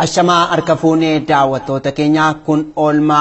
Ashamaa harka fuunee daawwattoota keenya kun oolmaa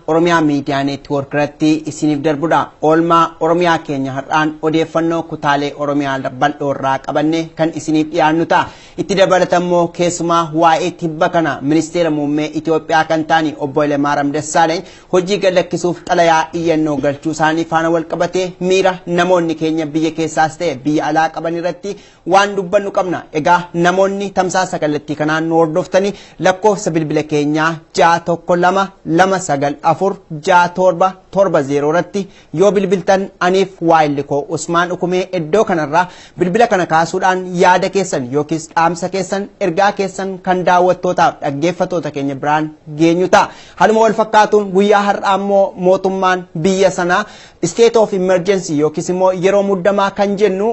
Oromiyaa miidiyaa neetwoork irratti isiniif darbudha. Oolmaa Oromiyaa keenya har'aan odeeffannoo kutaalee Oromiyaa bal'oo irraa qabanne kan isiniif dhiyaannu ta'a. Itti dabalatammoo keessumaa waa'ee tibba kana ministeera muummee Itoophiyaa kan ta'an obbo OLMAYAA16 hojii gad lakkisuuf xalayaa iyyannoo galchuu isaanii faana wal qabatee miira namoonni keenya biyya keessaas ta'e biyya alaa qaban irratti waan dubbannu qabna. Egaa namoonni tamsaasa kallattii kanaan nu hordoftanii lakkoofsa bilbila keenyaa 612946770 irratti yoo bilbiltan aniif waa'illi koo Usmaan Ukumee iddoo kanarraa bilbila kana kaasuudhaan yaada keessan yookiis dhaamsa keessan ergaa keessan kan daawwattootaaf dhaggeeffattoota keenya biraan geenyu ta'a. Haluma wal fakkaatuun guyyaa har'aa immoo mootummaan biyya sanaa state of emergency yookiis immoo yeroo muddamaa kan jennu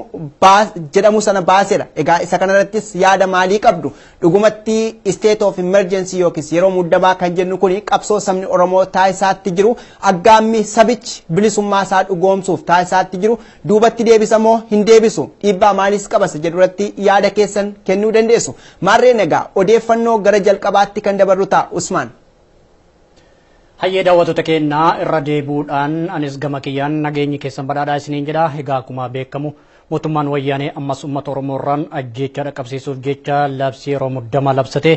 jedhamu sana baaseera. Egaa isa kanarrattis yaada maalii qabdu? Dhugumatti state of emergency yookiis yeroo muddamaa kan jennu kuni qabsoo sabni Oromoo taasisaatti jiru aggaammi sabichi bilisummaa isaa dhugoomsuuf taasisaatti jiru duubatti deebisa moo hin deebisu? Dhiibbaa maaliis qabasa jedhuratti yaada keessan kennuu dandeessu. Maarreen egaa odeeffannoo gara jalqabaatti kan dabarru ta'a. Usmaan. Hayyee daawwattoota keenyaa irra deebuudhaan anis gama kiyyaan nageenyi keessan badhaadhaa isiniin jedha. Egaa akkuma beekamu mootummaan wayyaanee ammas uummata Oromoo irraan ajjeechaa dhaqqabsiisuuf jecha labsii yeroo muddamaa labsate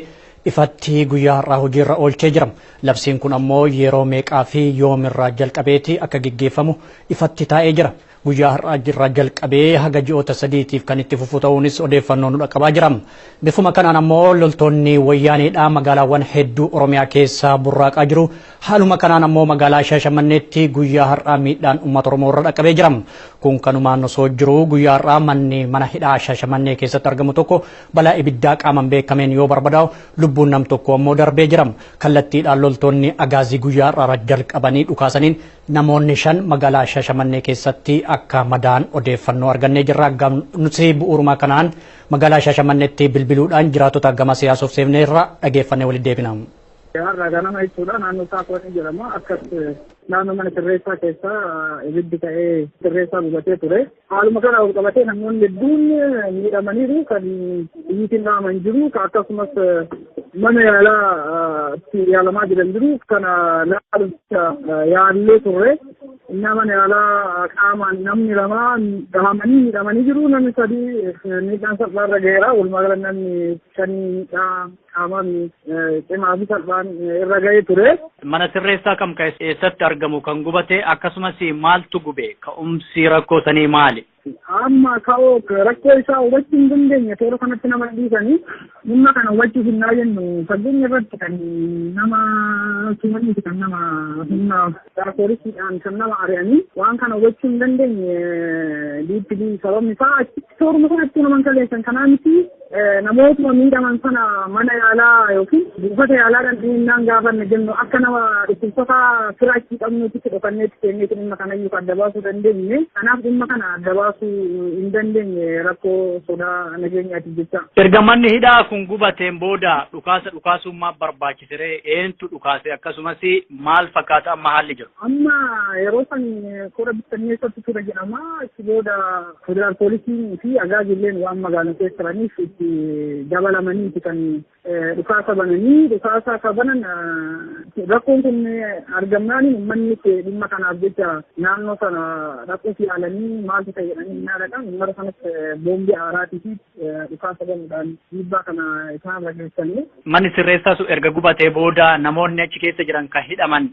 ifatti guyyaa har'aa hojiirra oolchee jira. Labsiin kun ammoo yeroo meeqaa fi yoomirraa jalqabeeti akka gaggeeffamu ifatti taa'ee jira. Guyyaa har'aa jirra jalqabee haga ji'oota sadiitiif kan itti fufu ta'uunis odeeffannoo nu dhaqqabaa jira. Bifuma kanaan ammoo loltoonni wayyaaneedhaa magaalaawwan hedduu Oromiyaa keessaa burraaqaa jiru. Haaluma kanaan ammoo magaalaa Shaashamanneetti guyyaa har'aa miidhaan uummata Oromoo irra dhaqqabee jira. Kun kanumaan osoo jiru guyyaa har'aa manni mana hidhaa Shaashamannee keessatti argamu tokko balaa ibiddaa qaaman beekameen yoo barbadaa'u lubbuun nam tokko ammoo darbee jira. Kallattiidhaan loltoonni agaazii guyyaa har'aa jalqabanii dhukaasaniin namoonni 5 magaalaa Shaashamannee keessatti akka madaan odeeffannoo argannee jirra. Nuti bu'uuruma kanaan magaalaa Shaashamanneetti bilbiluudhaan jiraatota gama siyaasoof seefnee irra dhageeffannee walitti deebina. Har'a ganama jechuudha naannoo Saakoon jedhama akkas naannoo mana sirreessaa keessa ibiddi ta'ee sirreessaa gubatee ture. Haaluma kana wal qabatee namoonni hedduun miidhamaniiru kan biyyitiin dhaaman jiru akkasumas mana yaalaa yaalamaa jiran jiru kana laaluuf yaallee turre. Mana yaalaa qaamaan namni 2 dhahamanii miidhamanii jiru. Namni 3 miidhaan salphaarra gaheera. Walumaa gala namni 5 miidhaa qaamaan cimaa fi salphaan irra gahee ture. Mana sirreessaa kam keessatti argamu kan gubate akkasumas maaltu gube? Ka'umsi rakkoo sanii maali? Amma ka'oo rakkoo isaa hubachuu hin dandeenye toora kanatti nama dhiisanii dhimma kana hubachuuf hin jennu fageenya irratti kan nama tumaniiti kan nama humna poolisiidhaan kan nama ari'anii waan kana hubachuu hin dandeenye dhiibbii sababni isaa tooruma kanatti naman kaleessan kanaa miti namootuma miidhaman sana mana yaalaa yookiin buufata yaalaadhaan dhiinnaan gaafanne jennu akka nama dhukkubsata firaachii qabnuutti dhokfanneetti keenyeeti dhimma kanayyuu adda baasuu dandeenye. Kanaaf dhimma kana adda baasuu hin dandeenye rakkoo sodaa nageenyaati jecha. Erga manni hidhaa kun gubateen booda dhukaasummaa barbaachisere eentu dhukaase akkasumas maal fakkaata amma haalli jiru? Amma yeroo san koora bittanneessatti ture jedhama. Itti booda federaal poolisiin fi agaazilleen waan magaalaa keessa turaniif itti dabalamaniiti kan dhukaasa bananii dhukaasa akka banan rakkoon kun argamnaan uummanni dhimma kanaaf jecha naannoo sana rakkoos yaalanii maaltu ta'e jedhanii naadhaan ummata sanatti boombii aaraatii fi dhukaasa banuudhaan dhiibbaa kana isaan irra geessanii. Manni sirreessaa sun erga gubatee booda namoonni achi keessa jiran kan hidhaman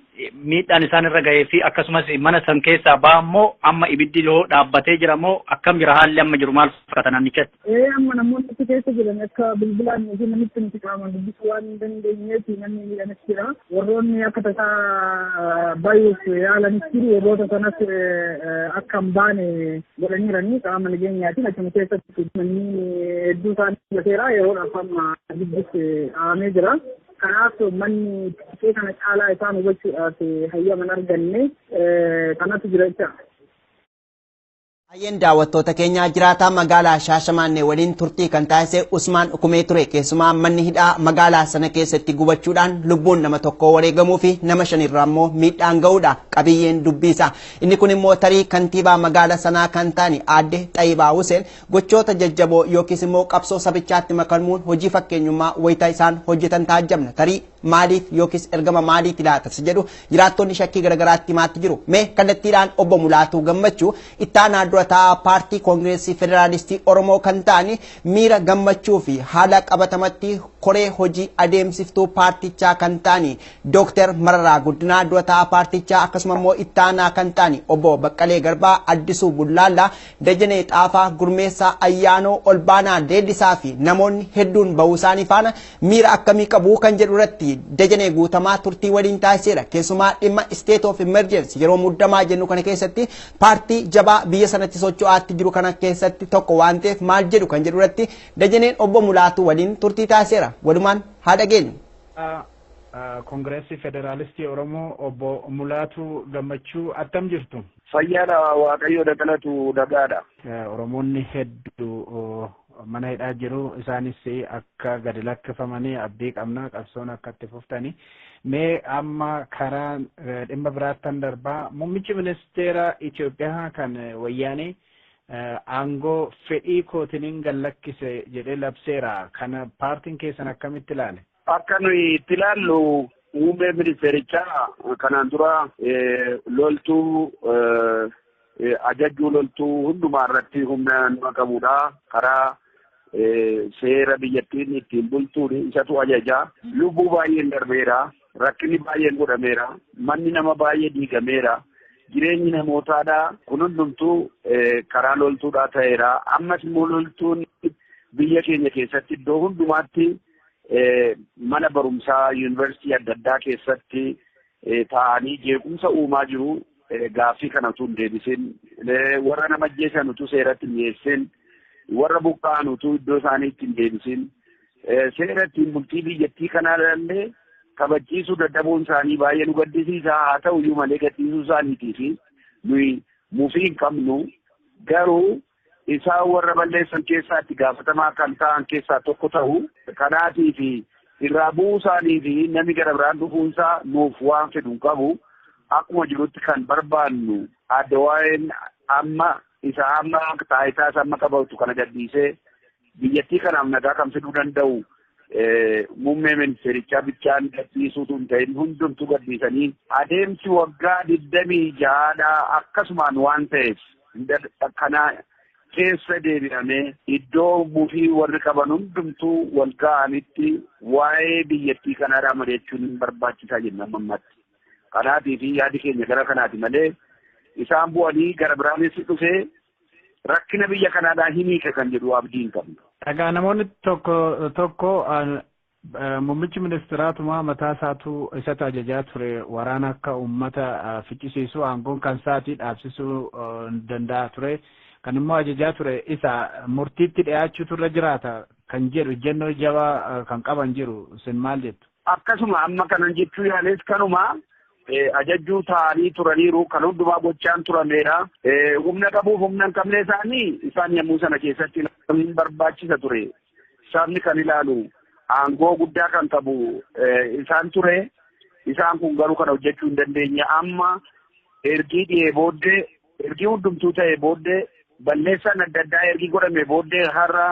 miidhaan isaan irra gahee fi akkasumas mana san keessaa bahammoo amma ibiddi yoo dhaabbatee jira moo akkam jira haalli amma jiru maal fakkaata naannichatti? Amma namoonni achi keessa jiran akka bilbilaan fi namitti nuti qaamaan dubbisuu waan hin dandeenyeef namni miidhames jira. Warroonni akka tasaa baay'eef yaalanis jiru warroota sanas akka hin baane godhaniiranii qaama nageenyaatiin achuma keessatti manni hedduu isaanii gateera yeroodhaaf amma dubbis dhahamee jira. Kanaaf manni xiqqee kana caalaa isaan hubachuudhaaf hayyaman arganne kanatu jira jecha. Baay'een daawwattoota keenyaa jiraataa magaalaa Shaashamannee waliin turtii kan taasise Usmaan Ukumee ture. Keessumaa manni hidhaa magaalaa sana keessatti gubachuudhaan lubbuun nama tokkoo wareegamuu fi nama shanirraa immoo miidhaan ga'uudha qabiyyeen dubbisaa. Inni kun immoo tarii kantiibaa magaalaa sanaa kan ta'an aadde Xaayibaa Huseen gochoota jajjaboo yookiis immoo qabsoo sabichaatti makamuun hojii fakkeenyummaa wayitaa isaan hojjetan taajjabna. Tarii maaliif yookiis ergama maaliif ilaatas jedhu jiraattonni shakkii garagaraatti himaatti jiru. Mee kallattiidhaan obbo Mulaatuu Gammachuu ittaanaa dura taa'aa paartii koongireesii federaalistii Oromoo kan ta'an miira gammachuu fi haala qabatamatti koree hojii adeemsiftuu paartichaa kan ta'an Dr. Mararaa Guddinaa dura taa'aa paartichaa akkasuma immoo ittaanaa kan ta'an obbo Baqqalee Garbaa Addisuu Bullaallaa Dajanee Xaafaa Gurmeessaa Ayyaanoo Olbaanaa Deellisaa fi namoonni hedduun bahuu isaanii faana miira akkamii qabu kan jedhu irratti Dajanee Guutamaa turtii waliin taasiseera. Keessumaa dhimma state of emergency yeroo muddamaa jennu kana keessatti paartii jabaa biyya sanatti socho'aatti jiru kana keessatti tokko waan ta'eef maal jedhu kan jedhu irratti Dajaneen obbo Mulaatuu waliin turtii taasiseera. Walumaan haa dhageenyu. Koongireesii Federaalistii Oromoo obbo Mulaatuu Gammachuu attam jirtu? Fayyaadha Waaqayyo dagalatu dagaadha. Oromoonni hedduu mana hidhaa jiru isaanis akka gadi lakkifamanii abdii qabna qabsoon akka itti fuftanii mee amma karaa dhimma biraattan darbaa muummichi ministeera Itoophiyaa kan wayyaanee aangoo fedhii kootiniin gallakkise jedhee labseera. Kana paartiin keessan akkamitti ilaale? Akka nuyi itti ilaallu muummee ministeerichaa kanaan dura loltuu ajajjuu loltuu hundumaa irratti humna nama qabudha. Karaa seera biyyattiin ittiin bultuun isatu ajajaa. Lubbuu baay'een darbeera. Rakkinni baay'een godhameera. Manni nama baay'ee diigameera. Jireenyi namootaadhaa kun hundumtuu karaa loltuudhaa ta'eera. Ammas immoo loltuun biyya keenya keessatti iddoo hundumaatti mana barumsaa yuunivarsiitii adda addaa keessatti taa'anii jeequmsa uumaa jiru. Gaaffii kana utuu hin deebisin warra nama ajjeesan utuu seeratti hin dhiyeessin warra buqqa'an utuu iddoo isaaniitti hin deebisin seera ittiin bultii biyyattii kanaa illee kabachiisuu dadhabuun isaanii baay'ee nu gaddisiisa. Haa ta'u iyyuu malee gaddisuu isaaniitii fi nuyi mufii hin qabnu. Garuu isaan warra balleessan keessaa itti gaafatamaa kan ta'an keessaa tokko ta'u kanaatii fi irraa bu'uu isaanii fi namni gara biraan dhufuunsaa nuuf waan fedhu hin qabu. Akkuma jirutti kan barbaannu adda waa'een amma taayitaa isa amma qabatu kana gadhiisee biyyattii kanaaf nagaa kan fiduu danda'u muummee ministeerichaa bichaan gadhiisuutu hin ta'in hundumtuu gadhiisanii adeemsi waggaa 26dhaa akkasumaan waan ta'eef kana keessa deebi'amee iddoo mufii warri qaban hundumtuu wal ga'anitti waa'ee biyyattii kanaadhaa mari'achuun barbaachisaa jenna ammatti. Kanaatii fi yaadi keenya gara kanaati malee isaan bu'anii gara biraanis dhufee rakkina biyya kanaadhaa himiika kan jedhu abdiin qabna. Egaa namoonni tokko muummichi ministeeraatuma mataa isaatu isatu ajajaa ture waraana akka uummata ficcisiisu aangoon kan isaatii dhaabsisuu danda'a ture. Kan immoo ajajaa ture isa murtiitti dhiyaachuutu irra jiraata kan jedhu ejjennoo jabaa kan qaban jiru isin maal jettu? Akkasuma amma kanan jechuu yaales kanuma. Ajajjuu ta'anii turaniiru kan hundumaa gochaan turameera. Humna qabuuf humna hin qabne isaanii isaan yommuu sana keessatti hin barbaachisa ture. Sabni kan ilaalu aangoo guddaa kan qabu isaan ture. Isaan kun garuu kana hojjechuu hin dandeenye. Amma ergii dhiyee booddee ergii hundumtuu ta'ee booddee balleessaan adda addaa ergii godhame booddee har'a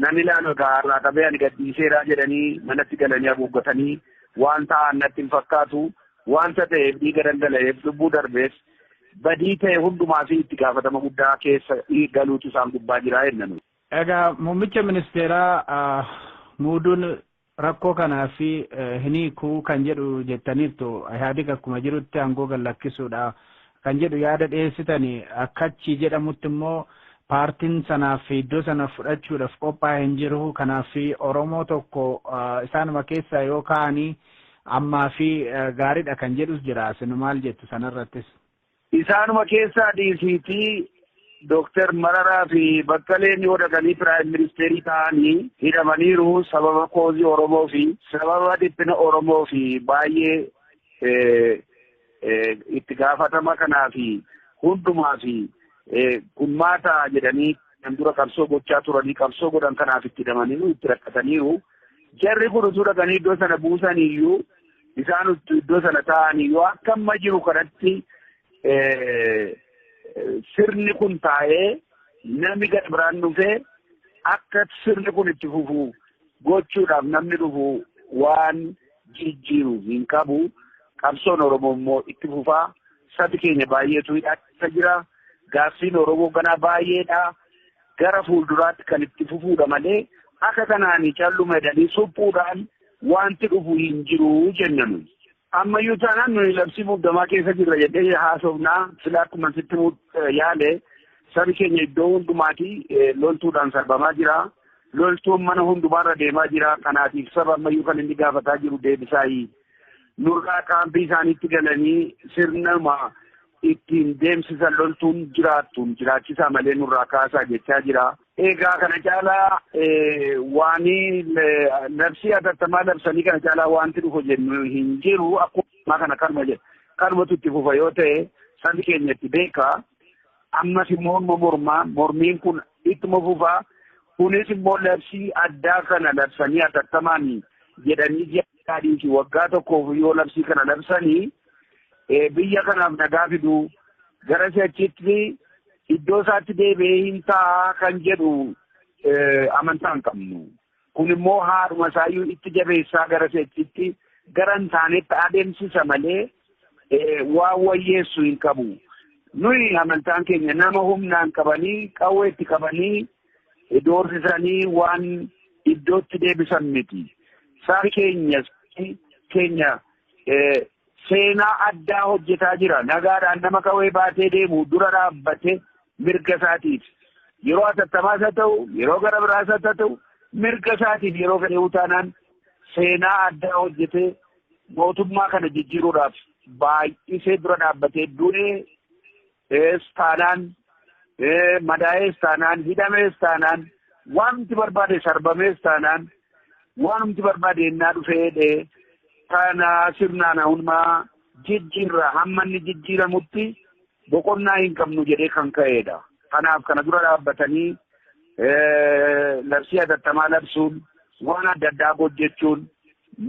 nan ilaalu egaa har'aa qabee ani gadhiiseeraa jedhanii manatti galanii haguuggatanii waan ta'an natti hin fakkaatu. Wanta ta'eef dhiiga dhangala'eef lubbuu darbeef badii ta'e hundumaa fi itti gaafatama guddaa keessa galuutu isaan gubbaa jira jennaan. Egaa muummicha ministeeraa muuduun rakkoo kanaa fi hin hiikuu kan jedhu jettaniirtu yaadi akkuma jirutti aangoo gallakkisuudha kan jedhu yaada dhiyeessitanii akkachi jedhamutti immoo paartiin sanaaf iddoo sana fudhachuudhaaf qophaa'ee hin jiru. Kanaaf Oromoo tokko isaanuma keessaa yoo kaa'anii ammaa fi gaariidha kan jedhus jira. Isin maal jettu sanarrattis? Isaanuma keessaa dhiisiitii Dr. Mararaa fi Baqqaleen yoo dhaqanii piraayim ministeerii ta'anii hidhamaniiru sababa koozii Oromoo fi sababa dhiphina Oromoo fi baay'ee itti gaafatama kanaa fi hundumaa fi kun maata jedhanii kan dura qabsoo gochaa turanii qabsoo godhan kanaaf itti hidhamanii itti rakkataniiru. Jarri kun utuu dhaqanii iddoo sana buusaniiyyuu isaan iddoo sana taa'aniiyyuu akka amma jiru kanatti sirni kun taa'ee namni gad biraan dhufee akka sirni kun itti fufu gochuudhaaf namni dhufu waan jijjiiru hin qabu. Qabsoon Oromoo immoo itti fufaa. Sabi keenya baay'eetu hidhatta jira. Gaaffiin Oromoo ganaa baay'eedha. Gara fuulduraatti kan itti fufuudha malee akka kanaan calluma jedhanii suphuudhaan wanti dhufu hin jiru jennu. Ammayyuu taanaan nuyi labsii muddamaa keessa jirra jedhee haasofnaa sila akkuma sitti yaale sabi keenya iddoo hundumaatii loltuudhaan sarbamaa jira. Loltuun mana hundumaarra deemaa jira. Kanaatiif saba ammayyuu kan inni gaafataa jiru deebisaayii. Nurraa kaampii isaaniitti galanii sirnuma ittiin deemsisan loltuun jiraachisaa malee nurraa kaasaa jechaa jira. Egaa kana caalaa waanii labsii hatattamaa labsanii kana caalaa wanti dhufu jennu hin jiru. Akkuma kana kanuma jedha. Kanumatu itti fufa yoo ta'e sabi keenya itti beeka. Ammas immoo mormiin kun ittuma fufa. Kunis immoo labsii addaa kana labsanii hatattamaan jedhanii fi waggaa tokkoof yoo labsii kana labsanii biyya kanaaf nagaa fidu gara si'achitti iddoo isaatti deebi'ee hin ta'a kan jedhu amantaa hin qabnu. Kun immoo haadhuma isaayyuu itti jabeessaa gara si'achitti gara hin taanetti adeemsisa malee waan wayyeessu hin qabu. Nuyi amantaan keenya nama humnaan qabanii qawweetti qabanii doorsisanii waan iddootti deebisan miti. Sabi keenya seenaa addaa hojjetaa jira. Nagaadhaan nama qawwee baatee deemu dura dhaabbatee mirga isaatiif yeroo hatattamaas haa ta'u yeroo gara biraas haa ta'u mirga isaatiif yeroo fedhe utaanaan seenaa addaa hojjetee mootummaa kana jijjiiruudhaaf baay'isee dura dhaabbatee du'ees taanaan madaa'ees taanaan hidhamees taanaan waanti barbaade sarbamees taanaan waanti barbaade ennaa dhufee kana sirnaan hundumaa jijjiirra hamma inni jijjiiramutti boqonnaa hin qabnu jedhee kan ka'eedha. Kanaaf kana dura dhaabbatanii labsii hatattamaa labsuun waan adda addaa hojjechuun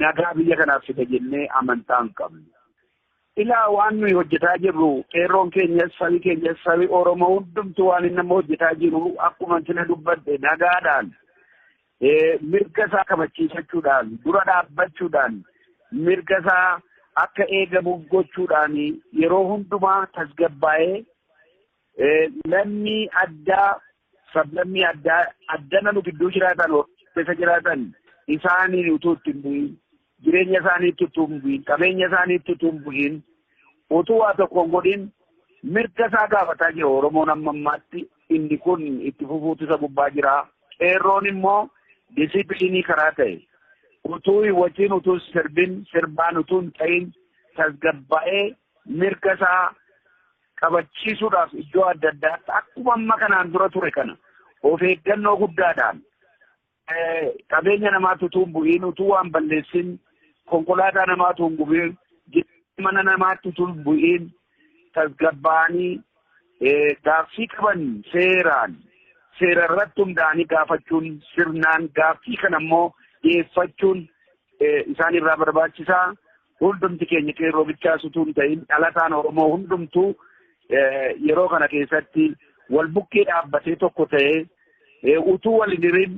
nagaa biyya kanaaf fida jennee amantaa hin qabnu. Ilaa waan nuyi hojjetaa jirru qeerroon keenyas sabi Oromoo hundumtuu waan inni nama hojjetaa jiru akkuma sina dubbadde nagaadhaan mirga isaa kabachiisachuudhaan dura dhaabbachuudhaan mirga isaa akka eegamuuf gochuudhaan yeroo hundumaa tasgabbaa'ee lammii addaa sablammii addana nu gidduu jiraatan keessa jiraatan isaanii utuu ittiin bu'iin jireenya isaaniitti utuu hin bu'iin qabeenya isaaniitti utuu hin bu'iin utuu waa tokko hin godhin mirga isaa gaafataa jira Oromoon amma ammaatti inni kun itti fufuutu isa gubbaa jira. Qeerroon immoo disipiliinii karaa ta'e utuu wajjin utuu sirbaan utuu hin ta'in tasgabbaa'ee mirga isaa kabachiisuudhaaf iddoo adda addaatti akkuma amma kanaan dura ture kana of eeggannoo guddaadhaan qabeenya namaatu utuu hin bu'iin utuu waan balleessin konkolaataa namaatu hin gubiin mana namaatti utuu hin bu'iin tasgabbaa'anii gaaffii qaban seera irratti hundaa'anii gaafachuun sirnaan gaaffii kana immoo dhiyeeffachuun isaan irraa barbaachisaa. Hundumti keenya qeerroo bichaas utuu hin ta'in dhalataan Oromoo hundumtuu yeroo kana keessatti wal bukkee dhaabbatee tokko ta'ee utuu wal hin hirin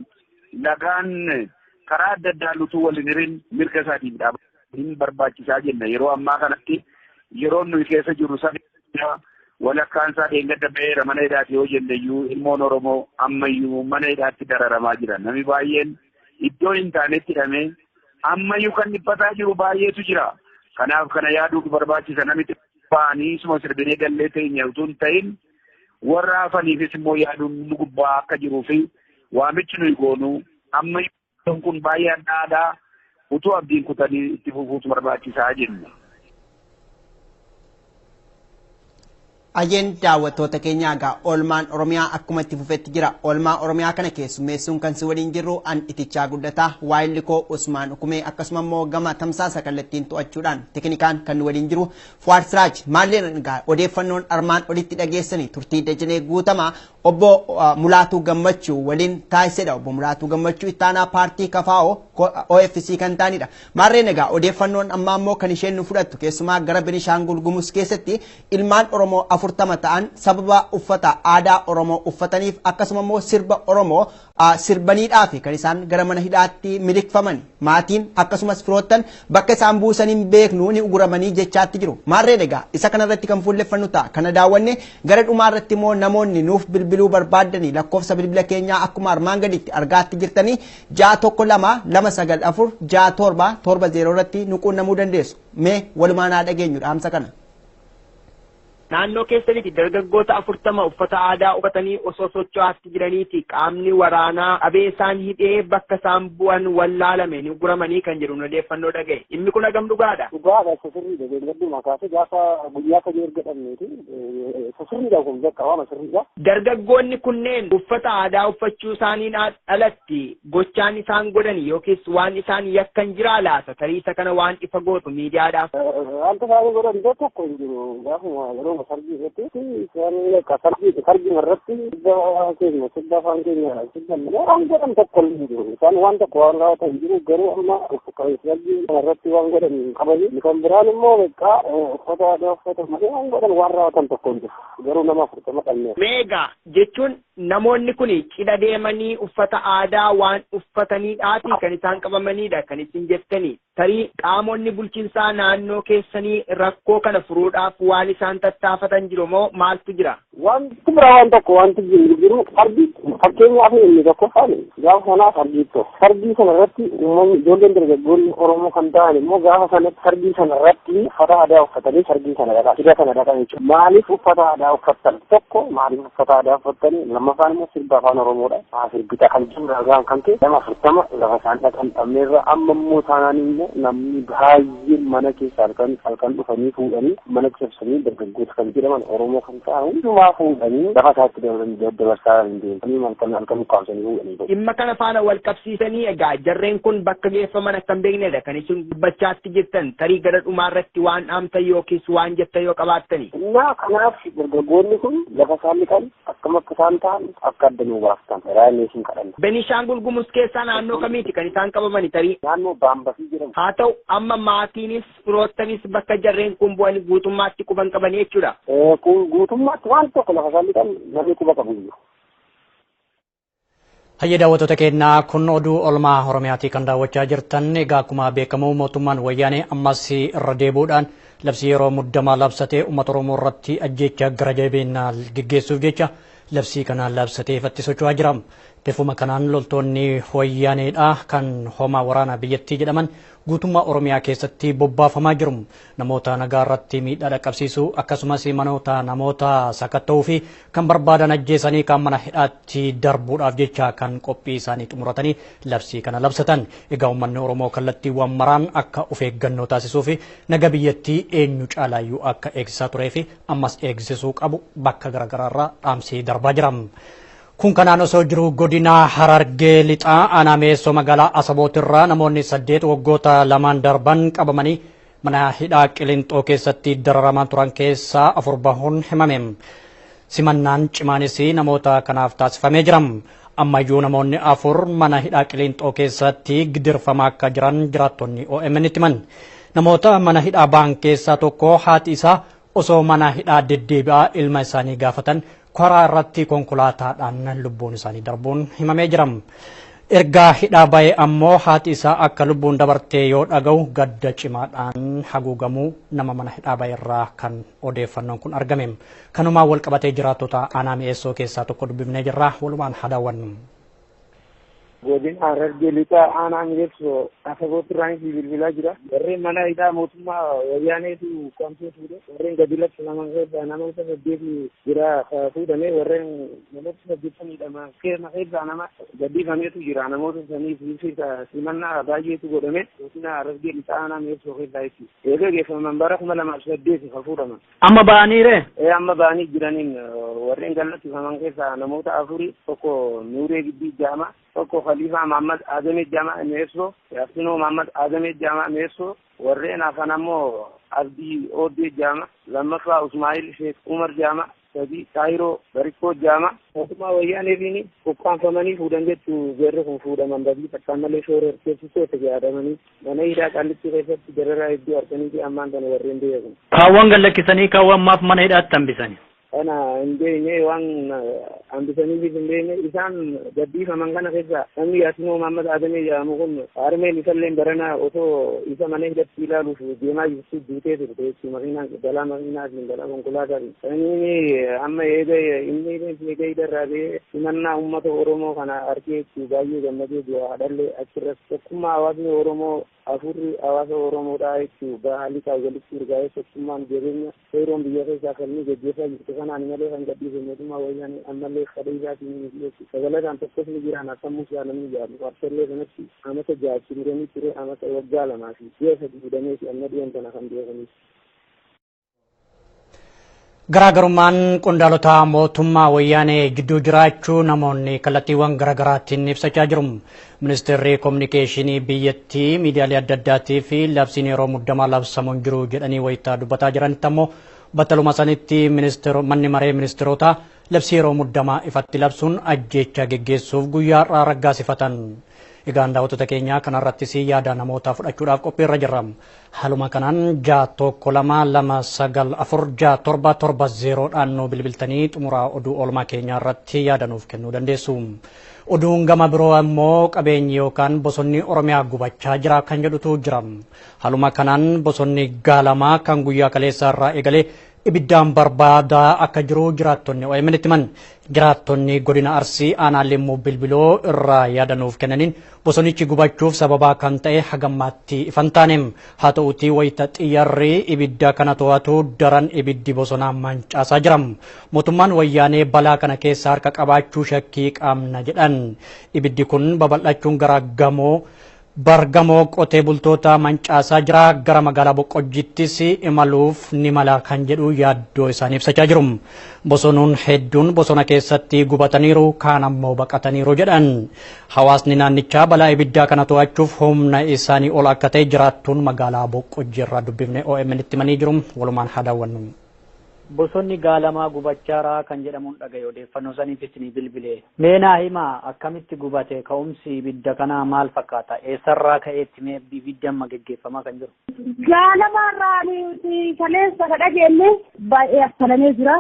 nagaan karaa adda addaan utuu wal hin hirin mirga isaatiif dhaabbachuun barbaachisaa jenna. Yeroo ammaa kanatti yeroo nuyi keessa jirru sabni walakkaan isaa dheengadda ba'eera mana hidhaati yoo jenneyyuu ilmoon Oromoo ammayyuu mana hidhaatti dararamaa jira. Namni baay'een iddoo hin taanetti hidhamee ammayyuu kan dhiphataa jiru baay'eetu jira. Kanaaf kana yaaduuf barbaachisa namitti ba'anii isuma sirbinee gallee teenya utuu hin ta'in warra hafaniifis immoo yaaduun nu gubbaa akka jiruu fi waamichi nuyi goonu ammayyuu kun baay'ee addaadhaa utuu abdiin kutanii itti fufuutu barbaachisaa jenna. Ajeen daawwattoota keenyaa egaa oolmaan Oromiyaa akkuma itti fufetti jira. Oolmaa Oromiyaa kana keessummeessuun kan si waliin jirru an itichaa guddataa waayilli koo Usmaan Ukumee akkasuma immoo gama tamsaasa kallattiin to'achuudhaan teknikaan kan waliin jiru Fuwaad Siraaj. Maalleen egaa odeeffannoon armaan olitti dhageessanii turtii Dajanee Guutamaa obbo Mulaatuu Gammachuu waliin taasisedha. Obbo Mulaatuu Gammachuu ittaanaa paartii KFO OFC kan ta'anidha. Maarreen egaa odeeffannoon ammaa immoo kan isheen nu fudhattu keessumaa gara Benishaangul Gumuz keessatti ilmaan Oromoo afurtama ta'an sababa uffata aadaa Oromoo uffataniif akkasuma immoo sirba Oromoo sirbaniidhaaf kan isaan gara mana hidhaatti miliqfaman maatiin akkasumas firoottan bakka isaan buusaniin beeknu ni uguramanii jechaatti jiru. Maarreen egaa isa kanarratti kan fuulleffannu ta'a. Kana daawwanne gara dhumaarratti immoo namoonni nuuf bilbiluu barbaaddanii lakkoofsa bilbila keenyaa akkuma armaan gaditti argaatti jirtanii 61294 677 irratti nu quunnamuu dandeessu. Mee walumaan haa dhageenyu dhaamsa kana. Naannoo keessanitti dargaggoota 40 uffata aadaa uffatanii osoo socho'aa jiraniiti qaamni waraanaa qabee isaan hidhee bakka isaan bu'an wallaalame ni uguramanii kan jedhu odeeffannoo dhagaye. Dhimmi kun hagam dhugaadha? Dhugaadha sirriidha. Beelladduma kaasee gaafa guyyaa kan ergadhamneeti sirriidha kun bakka waan sirriidha. Dargaggoonni kunneen uffata aadaa uffachuu isaaniin alatti gochaan isaan godhan yookiis waan isaan yakkan jiraa laata? Tarii isa kana waan ifa gootu miidiyaadhaaf. Wanta isaanii godhan tokko hin jiru. Gaafuma sargi irratti sargi irratti keenya sibba afaan keenya sibba waan godhan tokko hin jiru. Isaan waan tokko waan raawwatan jiru garuu amma sargi irratti waan godhan qabanii kan biraan immoo beekaa uffata aadaa uffata malee waan godhan waan raawwatan tokko hin jiru. Garuu nama 40 qabne. Meegaa jechuun namoonni kun cidha deemanii uffata aadaa waan uffataniidhaati kan isaan qabamanidha kan isin jettanii. Tarii qaamonni bulchiinsaa naannoo keessanii rakkoo kana furuudhaaf waan isaan tattaafatan jiru moo maaltu jira? Wanti biraa waan tokko wanti jiru fardi fakkeenyaaf inni tokko faani gaafa sanaa fardi sana irratti uummanni ijoolleen dargaggoonni Oromoo kan ta'an immoo gaafa sanatti fardi sana irratti uffata aadaa uffatanii fardi sana dhaqaa hidha sana dhaqaa jechuudha. Maaliif uffata aadaa uffattan tokko maaliif uffata aadaa uffattanii lammaffaan immoo sirba afaan Oromoodha. Sirbita kan jiru ragaan kan ta'e nama 40 lafa isaan dhaqan dhabneerra amma immoo taanaan immoo namni baay'een mana keessaa halkan dhufanii fuudhanii mana keessanii dargaggoota kan jedhaman Oromoo kan ta'an hundumaa fuudhanii lafa isaatti dabarsaa hin deemanii halkan ukkaamsanii fuudhanii. Dhimma kana faana wal qabsiisanii egaa jarreen kun bakka geeffaman akka hin beeknedha kan isin dubbachaatti jirtan tarii gara dhumaarratti waan dhaamtan yookiis waan jettan yoo qabaattani. Kanaaf dargaggoonni kun lafa isaan liqan akkam akka isaan ta'an akka adda nuu baaftan raayyaa isin kadhanna. Benishaangul Gumuz keessaa naannoo kamiiti kan isaan qabamani tarii? Naannoo Baambasii jedhamu. Haa ta'u amma maatiinis firoottanis bakka jarreen kun bu'anii guutummaatti quban qabanii jechuudha. Kun guutummaatti waan tokko lafa isaan liqan namni quba qabu. Hayya daawwattoota keenyaa kun oduu olmaa Oromiyaatii kan daawwachaa jirtan egaa akkuma beekamu mootummaan wayyaanee ammas irra deebuudhaan labsii yeroo muddamaa labsatee uummata Oromoo irratti ajjeechaa gara jabeenyaa geggeessuuf jecha labsii kana labsatee ifatti socho'aa jira. Tefuma kanaan loltoonni wayyaaneedha kan homaa waraanaa biyyattii jedhaman guutummaa Oromiyaa keessatti bobbaafamaa jiru. Namoota nagaa irratti miidhaa dhaqqabsiisuu akkasumas manoota namoota sakatta'uu fi kan barbaadan ajjeesanii kan mana hidhaatti darbuudhaaf jecha kan qophii isaanii xumuratanii labsii kana labsatan. Egaa uummanni Oromoo kallattiiwwan maraan akka of eeggannoo taasisuu fi naga biyyattii eenyu caalaayyuu akka eegsisaa turee fi ammas eegsisuu qabu bakka garaagaraarraa dhaamsii darbaa jira. Kun kanaan osoo jiru godina Harargee lixaa aanaa Meessoo magaalaa Asabootirraa namoonni 8 waggoota lamaan darban qabamanii mana hidhaa Qilinxoo keessatti dararamaa turan keessaa 4 bahuun himame. Simannaan cimaanis namoota kanaaf taasifamee jira. Ammayyuu namoonni 4 mana hidhaa Qilinxoo keessatti gidirfamaa akka jiran jiraattonni OMN itti himan. Namoota mana hidhaa ba'an keessaa tokko haati isaa osoo mana hidhaa deddeebi'aa ilma isaanii gaafatan karaa irratti konkolaataadhaan lubbuun isaanii darbuun himamee jira. Ergaa hidhaa ba'e ammoo haati isaa akka lubbuun dabartee yoo dhaga'u gadda cimaadhaan haguugamuu nama mana hidhaa ba'e irraa kan odeeffannoon kun argame. Kanumaan wal qabatee jiraattota aanaa Meessoo keessaa tokko dubbifnee jirra walumaan haa daawwannu. godin Harargee lixaa aanaa mi'eessoo asabooti irraan bilbilaa jira. Warreen mana hidhaa mootummaa wayyaaneetu kwamsee fuudhe. Warreen gadi lakki nama keessaa nama 8 jira fuudhame. Warreen namoota 8 miidhama keessaa nama gadhiifameetu jira. Namoota sanii fi simannaa baay'eetu godhame. Godina Harargee lixaa aanaa mi'eessoo keessaa itti. Eega geeffaman bara 2008 fuudhaman. Amma ba'aniire? Amma ba'anii jiraniin warreen gallattifaman keessaa namoota 4 tokko Nuuree Gidbii Jaama, tokko Khalifa Muhammad Adame Jaama Meeso, Yasinoo Muhammad Adame Jaama Meeso, warreen hafan ammoo Abdii Oodee Jaama, lammaffaa Usmaa'il Sheekh Umar Jaama, sadii Taayiroo Barikkoo Jaama. Mootummaa wayyaaneetiin ukkaanfamanii fuudhan jechuu jarri kun fuudhaman badii takkaan malee shoora keessatti yaadamanii mana hidhaa Qaallitti keessatti dararaa hedduu arganii ammaan kana warreen beekan. Kaawwan gallakkisanii kaawwan maaf mana hidhaatti hambisani? Ana indee waan hambisanii fi indee isaan gadhiifaman kana keessa namni Yaasinoo Muhammad Adamee jedhamu kun harmeen isallee barana otoo isa mana hidhatti ilaaluuf deemaa jirtu duutee turte jechuudha. Makiinaan balaa makiinaatiin balaa konkolaataan. Inni amma inni eega hidharraa ba'ee simannaa uummata Oromoo kana harkee jechuudha baay'ee gammadee jira. Hadhallee achirratti tokkummaa hawaasni Oromoo afurri hawaasa Oromoodhaa jechuudha. Haalli walitti urgaa'ee tokkummaan jabeenya seeroon biyya keessaa falmii gaggeessaa jirtu kanaan malee kan gadhiise mootummaa wayyaanee ammallee fedhii isaatiin ni dhiyeessu. Dabalataan tokkos ni jiraan akkamus jaalamni jaalu. Parsellee kanatti amata jaachi muranii ture amata waggaa lamaa fi ji'a sadii fudhamee fi amma dhiyoon kana kan beekanis. Garaagarummaan qondaalota mootummaa wayyaanee gidduu jiraachuu namoonni kallattiiwwan garaagaraatiin ibsachaa jiru. Ministeerri Kominikeeshinii biyyattii miidiyaalee adda addaatii fi labsiin yeroo muddamaa labsamuun jiru jedhanii wayitaa dubbataa jiranitti ammoo battaluma sanitti manni maree ministeerota labsii yeroo muddamaa ifatti labsuun ajjeechaa geggeessuuf guyyaa har'aa raggaasifatan. Egaan daawwattoota keenya kanarrattis yaada namoota fudhachuudhaaf qophiirra jirra. Haaluma kanaan 612946770 nu bilbiltanii xumuraa oduu oolmaa keenya irratti yaada nuuf kennuu dandeessu. Oduun gama biroo ammoo qabeenyi yookaan bosonni Oromiyaa gubachaa jira kan jedhutu jira. Haaluma kanaan bosonni Gaalamaa kan guyyaa kaleessaa irraa eegalee ibiddaan barbaadaa akka jiru jiraattonni OMN itti himan. Jiraattonni godina Arsii aanaa Limmoo Bilbiloo irraa yaada nuuf kennaniin bosonichi gubachuuf sababaa kan ta'e hagammaatti ifan taanem. Haa ta'uutii wayita xiyyaarri ibidda kana to'atu daran ibiddi bosonaa mancaasaa jira. Mootummaan wayyaanee balaa kana keessa harka qabaachuu shakkii qabna jedhan. Ibiddi kun babal'achuun gara Bargamoo qotee bultoota mancaasaa jira. Gara magaalaa Boqqojjittis imaluuf ni mala kan jedhu yaaddoo isaanii ibsachaa jiru. Bosonuun hedduun bosona keessatti gubataniiru kaan ammoo baqataniiru jedhan. Hawaasni naannichaa balaa ibiddaa kana to'achuuf humna isaanii ol akka ta'e jiraattuun magaalaa Boqqojjii irraa dubbifne OMN itti himanii jiru. Walumaan haa daawwannu. Bosonni Gaalamaa gubachaa kan jedhamuun dhagaye odeeffannoo saniifis ni bilbile. Meenaa himaa akkamitti gubate ka'umsi ibidda kanaa maal fakkaata? Eessarraa ka'eetti mee ibiddi amma geggeeffamaa kan jiru? Gaalamaarraa kaleessa kadha jenne baay'ee affalamee jira.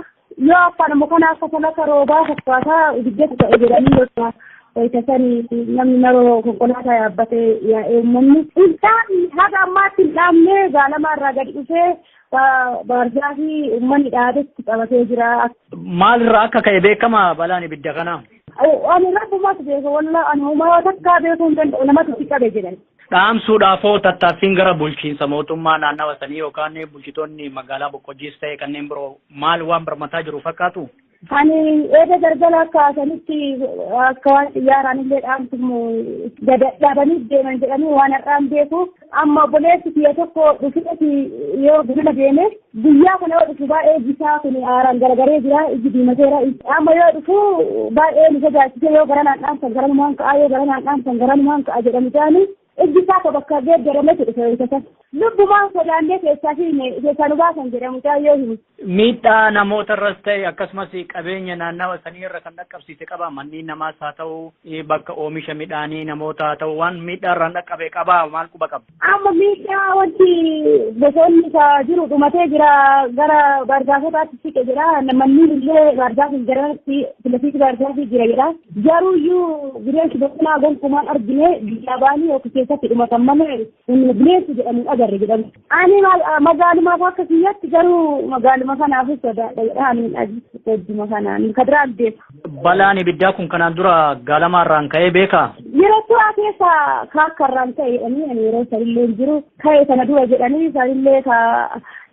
Yoo affanamu kana akka salaka roobaa fakkaataa ibiddatu ta'e jedhanii yookaan waytasanii namni maroo konkolaataa yaabbatee yaa'ee uummanni. Isaan haga ammaatti hin dhaabne Gaalamaarraa gadi dhufee baarjaa fi uummanni dhaabetti qabatee jira. Maalirraa akka ka'e beekama balaan ibidda kanaa? Ani rabbumas beeka walla ani uumaa takkaa beekuu hin danda'u namatti itti qabe jedhan. Dhaamsuudhaafoo tattaaffiin gara bulchiinsa mootummaa naannawa sanii yookaan bulchitoonni magaalaa Boqqojjiis ta'e kanneen biroo maal waan barmataa jiru fakkaatu? Ani eeda galgala kaasanitti akka waan xiyyaaraan illee dhaamsumu dadhabanii deeman jedhanii waan har'aan beeku amma obboleessi kiyya tokko dhufeeti yoo gudina deeme guyyaa kana yoo dhufu baay'ee bisaa kun aaraan garagaree jira iji diimateera amma yoo dhufu baay'ee nu tajaajiltee yoo garanaan dhaamsan garanumaan ka'a yoo garanaan dhaamsan garanumaan ka'a jedhamu ta'anii iji isaa ko bakka geeddaramee dhufe lubbumaan sodaannee keessaa nu baasan jedhamu yoo himu. Miidhaa namoota irras ta'e akkasumas qabeenya naannawa sanii irra kan dhaqqabsiise qaba manneen namaas haa ta'u bakka oomisha midhaanii namoota haa ta'u waan miidhaa irraan dhaqqabe qaba maal quba qaba? Amma miidhaa wanti bosonni isaa jiru dhumatee jira gara baarjaafotaatti siqe jira manneen illee baarjaafiin jaratti filasiis baarjaafii jira jedha jaruuyyuu bineensi bosonaa gonkumaan argine biyyaa baanii yookiin keessatti dhumatan malee bineensi jedhamu agarre jedhamu. Ani magaaluma akka kiyyatti garuu magaaluma kanaafis sodaadhaan hedduma kanaan kadiraan deema. Balaan ibiddaa kun kanaan dura gaalamaarraan ka'ee beekaa? Yeroo turaa keessa kaakkarraan ta'e jedhanii yeroo sanillee jiru ka'ee sana dura jedhanii sanillee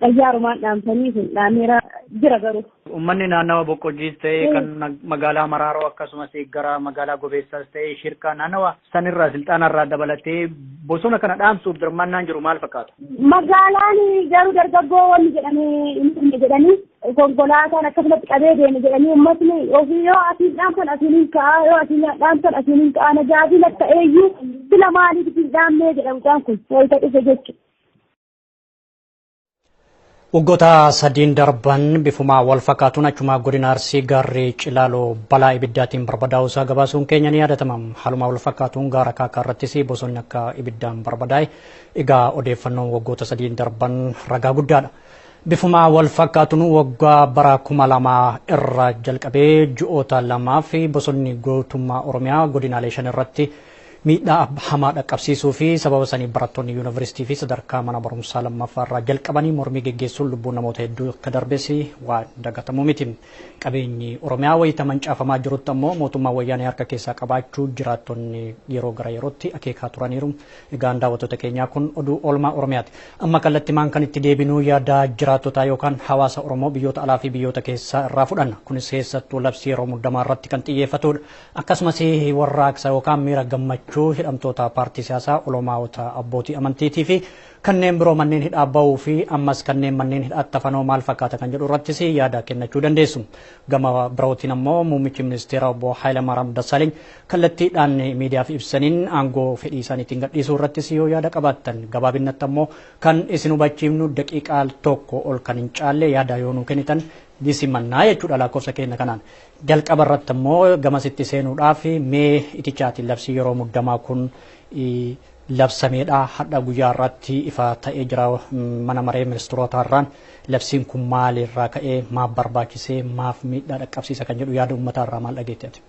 xayyaarumaan dhaamsanii sun dhaameera jira garuu. Uummanni naannawa Boqqojjiis ta'e kan magaalaa Maraaroo akkasumas gara magaalaa Gobeessaas ta'e shirkaa naannawa sanirraa silxaanarraa dabalatee bosona kana dhaamsuuf dirmannaan jiru maal fakkaata? Magaalaan garuu dargaggoowwan jedhanii konkolaataan akkasumatti qabee deeme jedhanii uummatni ofii yoo asiin dhaamsan asiin hin ka'a yoo asiin dhaamsan asiin hin ka'a najaajila ta'eeyyuu sila maaliif hin dhaamnee jedhamuudhaan kun wayita dhufe jechuudha. Waggoota sadiin darban bifuma wal fakkaatuun achuma godina Arsii gaarri Cilaaloo balaa ibiddaatiin barbadaa'uu isaa gabaasuun keenya ni yaadatama. Haaluma wal fakkaatuun gaara kaakaa irrattis bosonni akka ibiddaan barbadaa'e egaa odeeffannoon waggoota sadiin darban ragaa guddaadha. Bifuma wal fakkaatuun waggaa bara 2000 irraa jalqabee ji'oota lamaa fi bosonni gootummaa Oromiyaa godinaalee 5 irratti miidhaa hamaa dhaqqabsiisuu fi sababa sanii barattoonni yuunivarsiitii fi sadarkaa mana barumsaa lammaffaa irraa jalqabanii mormii geggeessuun lubbuu namoota hedduu akka darbees waan dagatamu miti. Qabeenyi Oromiyaa wayita mancaafamaa jirutti ammoo mootummaa wayyaanee harka keessaa qabaachuu jiraattonni yeroo gara yerootti akeekaa turaniiru. Egaan daawwattoota keenyaa kun oduu oolmaa Oromiyaati. Amma kallattimaan kan itti deebinuu yaada jiraattotaa yookaan hawaasa Oromoo biyyoota alaa fi biyyoota keessaa irraa fudhanna. Kunis keessattuu labsii yeroo muddamaa irratti kan xiyyeeffatudha. Akkasumas warraaqsa yookaan miira gammachuu hidhamtoota paartii siyaasaa olmaayota abbootii amantiitii fi kanneen biroo manneen hidhaa bahuu fi ammas kanneen manneen hidhaatti hafanoo maal fakkaata kan jedhu irrattis yaada kennachuu dandeessu. Gama birootiin ammoo muummichi ministeera obbo Hayilamaariyaam Dassaaleeny kallattiidhaan miidiyaaf ibsaniin aangoo fedhii isaaniitiin gadhiisuu irrattis yoo yaada qabaattan gabaabinatti ammoo kan isin hubachiifnu daqiiqaa tokko ol kan hin caalle yaada yoo nuu kennitan disimannaa jechuudha lakkoofsa keenya kanaan. Jalqaba irratti ammoo gamasitti seenuudhaaf mee itichaatiin labsii yeroo muddamaa kun labsameedha hadha guyyaa irratti ifa ta'ee jira mana maree ministeerotaa irraan labsiin kun maalirraa ka'ee maaf barbaachisee maaf miidhaa dhaqqabsiisa kan jedhu yaada uummataa irraa maal dhageetteeti?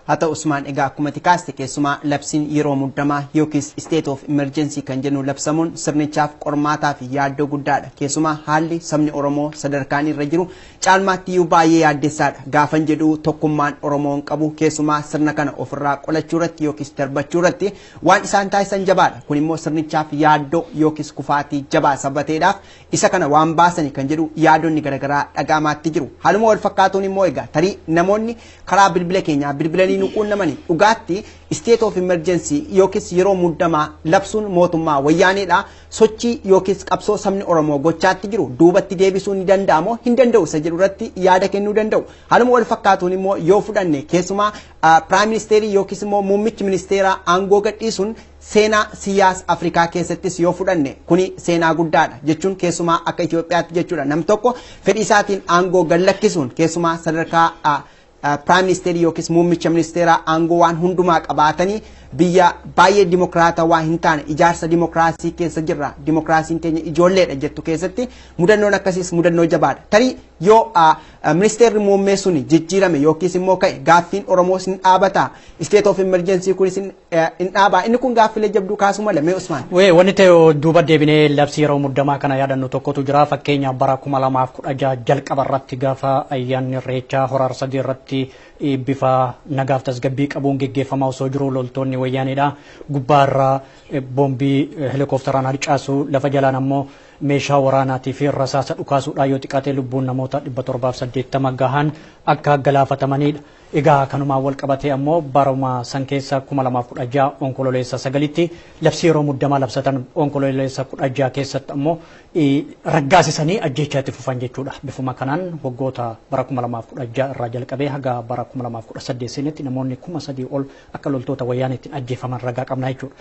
haa ta'u Usmaan egaa akkuma tikaaste keessumaa labsiin yeroo muddamaa yookiis state of emergency kan jennu labsamuun sirnichaaf qormaataa fi yaaddoo guddaadha. Keessumaa haalli sabni Oromoo sadarkaan irra jiru caalmaatti iyyuu baay'ee yaaddessaadha. Gaafan jedhu tokkummaan Oromoon qabu keessumaa sirna kana ofirraa qolachuu irratti yookiis darbachuu irratti waan isaan taasisan jabaadha. Kun immoo sirnichaaf yaaddoo yookiis kufaatii jabaa sabateedhaaf isa kana waan baasani kan jedhu yaadonni garaagaraa dhagaamaatti jiru. Haaluma wal fakkaatuun immoo egaa tarii namoonni karaa bilbila keenyaa bilbilanii nuquun namani dhugaatti state of emergency yookiis yeroo muddamaa labsuun mootummaa wayyaaneedha sochii yookiis qabsoo sabni Oromoo gochaatti jiru duubatti deebisuu ni danda'amoo hin danda'u isa jedhu irratti yaada kennuu danda'u. Haaluma wal fakkaatuun immoo yoo fudhanne keessumaa prime ministeerii yookiis immoo muummichi ministeeraa aangoo gadhiisuun seenaa siyaasa Afrikaa keessattis yoo fudhanne kuni seenaa guddaadha jechuun keessumaa akka Itoophiyaatti jechuudha. Nam tokko fedhii isaatiin aangoo gallakkisuun keessumaa sadarkaa prime minister yookiis muummicha ministeeraa aangoo waan hundumaa qabaatanii biyya baay'ee dimokiraatawaa hin taane ijaarsa dimokiraasii keessa jirra. Dimokiraasiin keenya ijoolleedha jettu keessatti mudannoon akkasiis mudannoo jabaadha. Tarii yoo ministeerri muummee suni jijjiirame yookiis immoo ka'e gaaffiin Oromoos ni dhaabata. State of emergency kunis hin dhaabaa. Inni kun gaaffilee jabduu kaasuu mala mee Usmaan? Wanni ta'e duuba deebinee labsii yeroo muddamaa kana yaadannu tokkotu jira. Fakkeenya bara 2016 jalqaba irratti gaafa ayyaanni Irreechaa hora Arsadii irratti bifa nagaaf tasgabbii qabuun geggeeffamaa osoo jiru loltoonni wayyaaneedha. Gubbaarraa boombii helikoophteraan harcaasu lafa jalaan ammoo meeshaa waraanaatii fi rasaasa dhukaasuudhaan yoo xiqqaatee lubbuun namoota 780 gahan akka galaafatamaniidha. Egaa kanumaan wal qabatee ammoo baruma san keessa 2016 onkololeessa 9tti labsii yeroo muddamaa labsatan onkololeessa 16 keessatti ammoo raggaasisanii ajjeechaatti fufan jechuudha. Bifuma kanaan waggoota bara 2016 irraa jalqabee haga bara 2018tti namoonni 3,000 ol akka loltoota wayyaaniitiin ajjeefaman ragaa qabna jechuudha.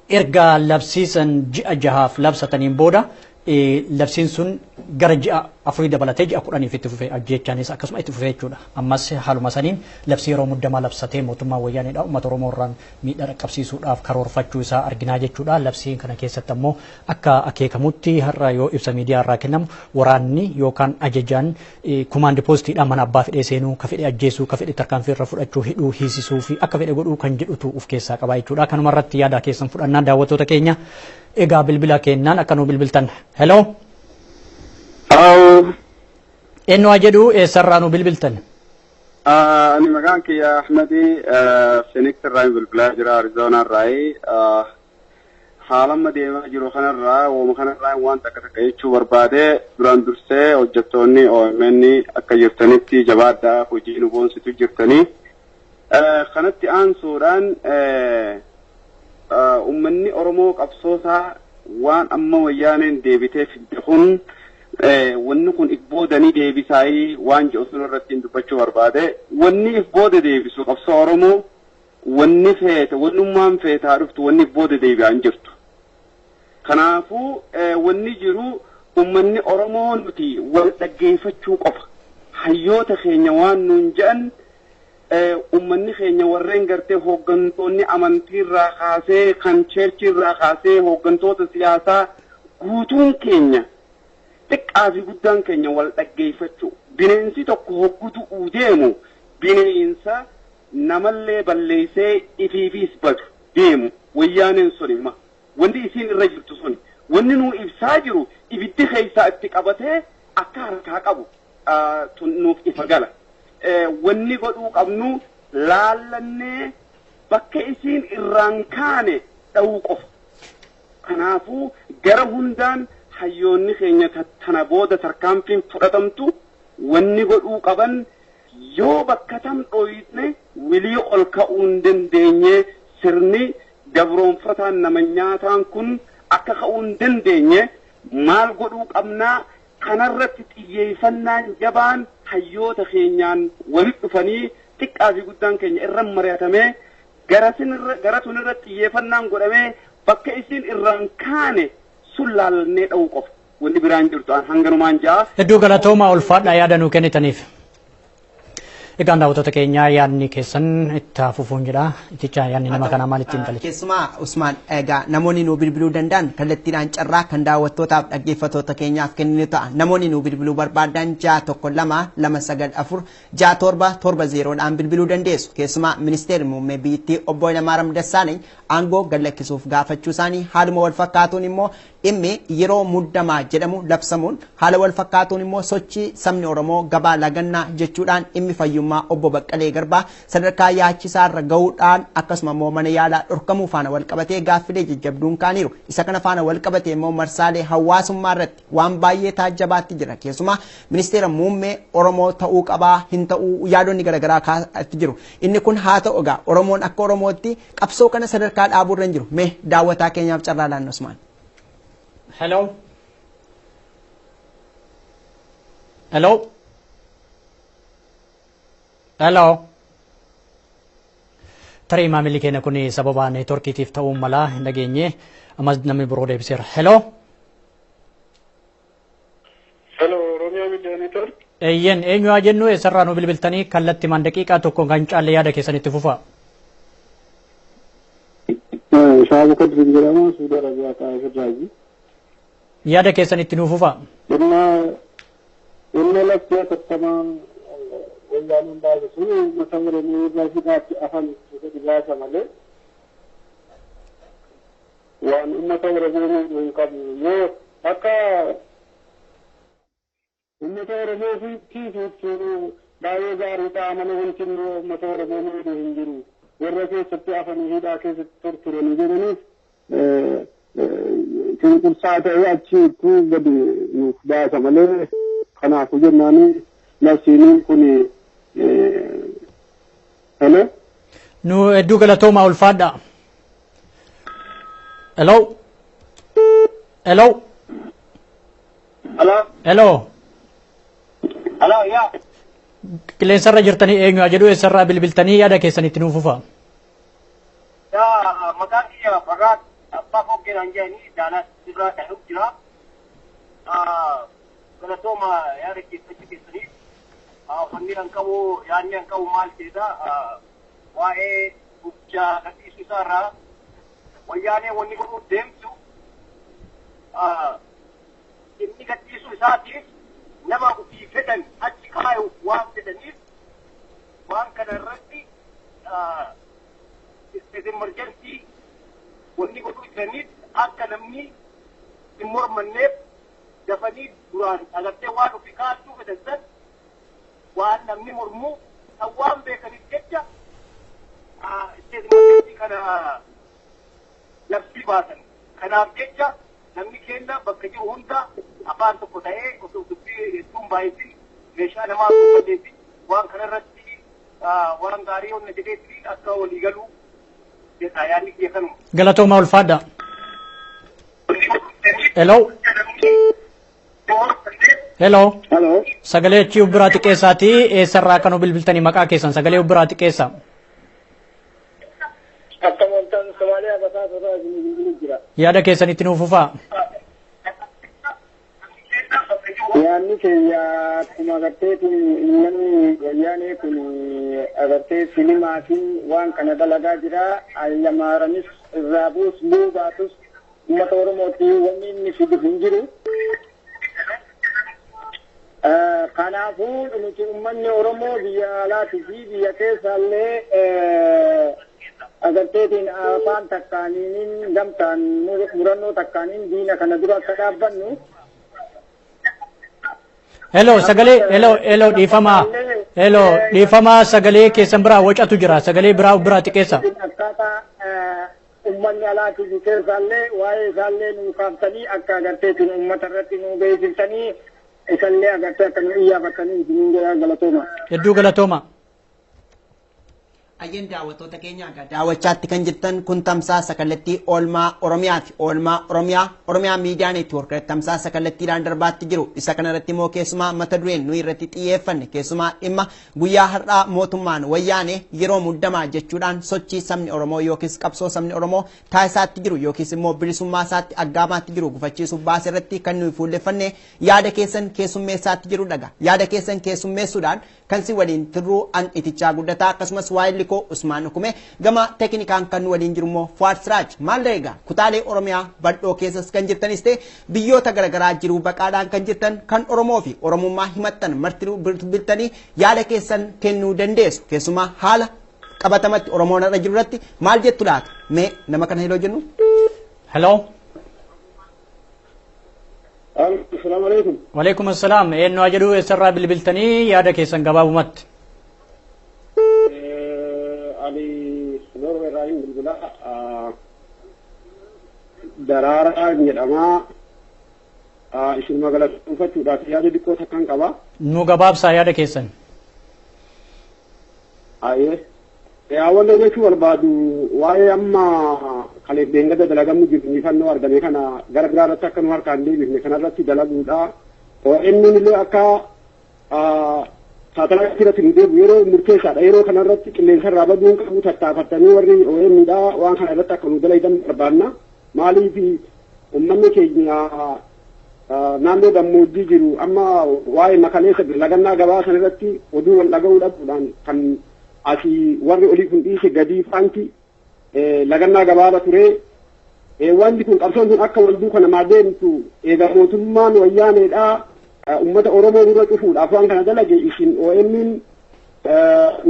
Erga labsiisan ji'a jahaaf labsataniin booda labsiin sun gara ji'a afurii dabalatee ji'a kudhaniif itti fufee ajjeechaanis akkasuma itti fufee jechuudha. Ammas haaluma saniin labsii yeroo muddamaa labsatee mootummaan wayyaaneedha uummata Oromoo irraan miidhaa dhaqqabsiisuudhaaf karoorfachuu isaa arginaa jechuudha. Labsiin kana keessatti ammoo akka akeekamutti har'a yoo ibsa miidiyaa irraa kennamu waraanni yookaan ajajaan kumaandi poostiidhaan mana abbaa fedhee seenuu ka fedhe ajjeesuu ka fedhe tarkaanfii irra fudhachuu hidhuu hiisisuu fi akka fedhe godhuu kan jedhutu of keessaa qaba jechuudha. Kanuma irratti yaada keessan fudhannaa daawwattoota keenya egaa bilbila kennaan akka nu bilbiltan. Hello. Hello. Eenyu jedhu eessarraa nu bilbiltan? Ani maqaan kiyya Ahmadi Phoenix irraa bilbilaa jira Arizona irraa. Haalamma deemaa jiru kanarraa wooma kanarraa waan takka jechuu barbaade duraan dursee hojjettoonni OMN akka jirtanitti jabaadhaa hojii nu boonsitu jirtanii. Kanatti aansuudhaan ummanni Oromoo qabsoosaa waan amma wayyaaneen deebitee fidde kun wanni kun if boodanii deebisaayii waan jedhu sun irratti dubbachuu barbaade. Wanni if booda deebisu qabsoo Oromoo wanni feete wannummaan feetaa dhuftu wanni if booda deebi'aa hin jirtu. Kanaafuu wanni jiru ummanni Oromoo nuti wal dhaggeeffachuu qofa. Hayyoota keenya waan nuun jedhan ummanni keenya warreen gartee hooggantoonni amantiirraa kaasee kan cheerchiirraa kaasee hooggantoota siyaasaa guutuun keenya xiqqaa fi guddaan keenya wal dhaggeeffachuu. Bineensi tokko hoggutu deemu bineensa namallee balleessee ifiifis badu deemu wayyaaneen sunima. Wanti isiin irra jirtu suni wanni nuu ibsaa jiru ibiddi keessaa itti qabatee akka harkaa qabu nuuf ifa gala. Wanni godhuu qabnu laallannee bakka isiin irraan kaane dha'uu qofa. Kanaafuu gara hundaan hayyoonni keenya tana booda tarkaanfiin fudhatamtu wanni godhuu qaban yoo bakka tam dhoyne wilii ol ka'uu hin dandeenye sirni gabroonfataan nama nyaataan kun akka ka'uu hin dandeenye maal godhuu qabnaa kanarratti xiyyeeffannaan jabaan hayyoota keenyaan walitti dhufanii xiqqaa fi guddaan keenya irra mari'atamee gara tun irratti xiyyeeffannaan godhamee bakka isiin irraan kaane sun laallannee dha'uu qofa. Wanni biraan jirtu hanganumaan ja'a. Hedduu galatoomaa ulfaadhaa yaada nuu kennitaniif. Egaan daawwattoota keenya yaadni keessan itti fufuun jedha. Iticha yaadni nama kanaa maal ittiin galche? Keessumaa Usmaan egaa namoonni nu bilbiluu danda'an kallattiidhaan carraa kan daawwattootaaf dhaggeeffattoota keenyaaf kenninu ta'a. Namoonni nu bilbiluu barbaadan 612 297 bilbiluu dandeessu. Keessumaa ministeerri muummee biyyattii obbo Hayilamaariyaam Dassaaleeny aangoo gallakkisuuf gaafachuu isaanii haaluma wal fakkaatuun immoo dhimmi yeroo muddamaa jedhamu labsamuun haala wal fakkaatuun immoo sochii sabni Oromoo gabaa lagannaa jechuudhaan dhimmi fayyummaa obbo Baqqalee Garbaa sadarkaa yaachisaa irra gahuudhaan akkasuma immoo mana yaalaa dhorkamuu faana wal qabatee gaaffilee jajjabduun kaaniiru. Isa kana faana wal qabatee immoo marsaalee hawaasummaa irratti waan baay'ee taajjabaatti jira. Keessumaa ministeera muummee Oromoo ta'uu qabaa hin ta'uu yaadonni garaagaraa kaa'atti jiru. Inni kun haa ta'u egaa Oromoon akka Oromootti qabsoo kana sadarkaa dhaabuu irra hin jiru. Mee daawwataa keenyaaf carraa laannu Usmaan. Hello. Hello. Hello. Tarii maamilli keenya kun sababa neetworkiitiif ta'uu mala hin dhageenye ammas namni biroo deebiseera. Hello. Hello, Oromiyaa Miidiyaa Neetwork. Eeyyen eenyu haa jennu eessarraa nu bilbiltanii kallattimaan daqiiqaa tokko kan caalle yaada keessanitti fufaa. Shaabu Kadri jedhama Suudi Arabiyaa taa'ee yaada keessanitti nuuf fufaa. Inni laftee tattamaan wayyaaniin baay'isuu mata muranii irraa hidhaatti afan dhiyaata malee waan uummata Oromoo hin qabu yoo akka uummata Oromoo fi tiisuutti baay'ee gaarii ta'a malee wanti uummata Oromoo miidhuu hin jiru warra keessatti afanii hidhaa keessatti torturanii jiraniif cunqursaa ta'ee achiitti gadi nuuf baasa malee kanaafuu jennaan labsiin kun hello. Nu hedduu galatoomaa ulfaadha. Hello. Hello. Hello. Hello. Hello, yaa. Qilleensarra jirtanii eenyu haa jedhu eessarraa bilbiltanii yaada keessanitti nuuf fufaa. Yaa maqaan kiyya Farraat abbaa foggeen jedhanii Daalaa irraa ta'uuf jira. galatooma yaada keessanii wanni an qabu yaadni an qabu maal jedha waa'ee bulchaa gadhiisuu isaarraa wayyaanee wanni godhuu deemtu inni gadhiisuu isaatiif nama ofii fedhan achi kaayuuf waan fedhaniif waan kana irratti emergency wanni godhuu jiraniif akka namni hin mormanneef dafanii duraan agartee waan ofii kaachuu fedhan san waan namni mormuu kan waan beekaniif jecha emergency kana labsii baasan kanaaf jecha namni keenya bakka jiru hunda afaan tokko ta'ee osoo dubbii hedduun baay'atin meeshaa namaa fayyadamuun waan kana irratti waan gaarii hojii jedheetti akka walii galuu jedha yaadni kiyya kanuma. Galatooma ulfaadha. Hello. Hello. Hello. Sagalee achi ubbiraati keessaati eessarraa kan bilbiltanii maqaa keessan sagalee ubbiraati keessa. Akka wantan Somaaliyaa bataa sodaa isin jira. Yaada keessanitti nuuf ufaa. Yaanni keenya akkuma agarteetu uummanni wayyaanee kun agartee filimaa fi waan kana dalagaa jira. Ayyamaaranis irraa bu'uu baatus uummata Oromooti wanni inni fidu hin jiru. Kanaafuu nuti uummanni Oromoo biyya alaatii fi biyya keessaallee agarteetiin afaan takkaaniin gamtaan murannoo takkaaniin diina kana dura akka dhaabbannu. Hello, hello, dhiifamaa sagalee keessan biraa wacatu jira. Sagalee biraa biraati keessa. Akkaataa uummanni alaatii keessaallee waa'ee isaallee nuu kaaftanii akka agarteetiin uummata irratti nuu beeksiftanii isallee agartee akka nu iyyafatanii isiniin jedhaa galatooma. Hedduu galatooma. Ayyan daawwattoota keenya daawwachaatti kan jirtan kun tamsaasa kallattii oolmaa Oromiyaati. Oolmaa Oromiyaa miidiyaa neetwoorkii tamsaasa kallattiidhaan darbaatti jiru. Isa kanarratti immoo keessumaa mata dureen nuyi irratti xiyyeeffanne keessumaa dhimma guyyaa har'aa mootummaan wayyaanee yeroo muddamaa jechuudhaan sochii sabni Oromoo yookiis qabsoo sabni Oromoo taasisaatti jiru yookiis immoo bilisummaa isaatti aggaamaatti jiru gufachiisuuf baase irratti kan nuyi fuulleffanne yaada keessan keessummeessaatti jiru dhaga. Yaada keessan keessummeessuudhaan kan si waliin turruu an itichaa guddataa akkasumas waa'ee ko Usmaan Ukume gama teknikaan kan waliin jiru immoo Fuad Siraaj maal egaa kutaalee Oromiyaa badhoo keessas kan jirtanis ta'e biyyoota garaagaraa jiru baqaadhaan kan jirtan kan Oromoo fi Oromummaa himattan martinuu biltanii yaada keessan kennuu dandeessu keessumaa haala qabatamatti Oromoon irra jiru irratti maal jettu laata mee nama kana heloo jennu. Hello. Assalamu alaikum. Wa alaikum assalam. Eenyu ajadu eessarraa bilbiltanii yaada keessan gabaabumatti. Ibrahim bilbila daraaraa jedhamaa isin magaalaa dhuunfachuudhaaf yaada xiqqoo takkan qaba. Nu gabaabsaa yaada keessan. Wanta jechuu barbaadu waa'ee amma kaleef deengada dalagamu jiru injifannoo argame kana gara biraarratti akka nu harkaan deebifne kanarratti dalaguudha. Inni illee akka saatalaayitii irratti nu deebi'u yeroo murteessaadha. Yeroo kanarratti qilleensa irraa baduun qabu tattaafatanii warri OM'dha waan kana irratti akka nu dalagan barbaanna. Maaliif uummanni keenya naannoo gammoojjii jiru amma waa'ee makaleessa lagannaa gabaa sana irratti oduu wal dhaga'uu dhabuudhaan kan asii warri olii kun dhiise gadii faanti lagannaa gabaarra ture. Wanti kun qabsoon sun akka wal duukaa namaa deemtu egaa mootummaan wayyaaneedha. Ummata Oromoo dura cufuudhaaf waan kana dalage isin OM'n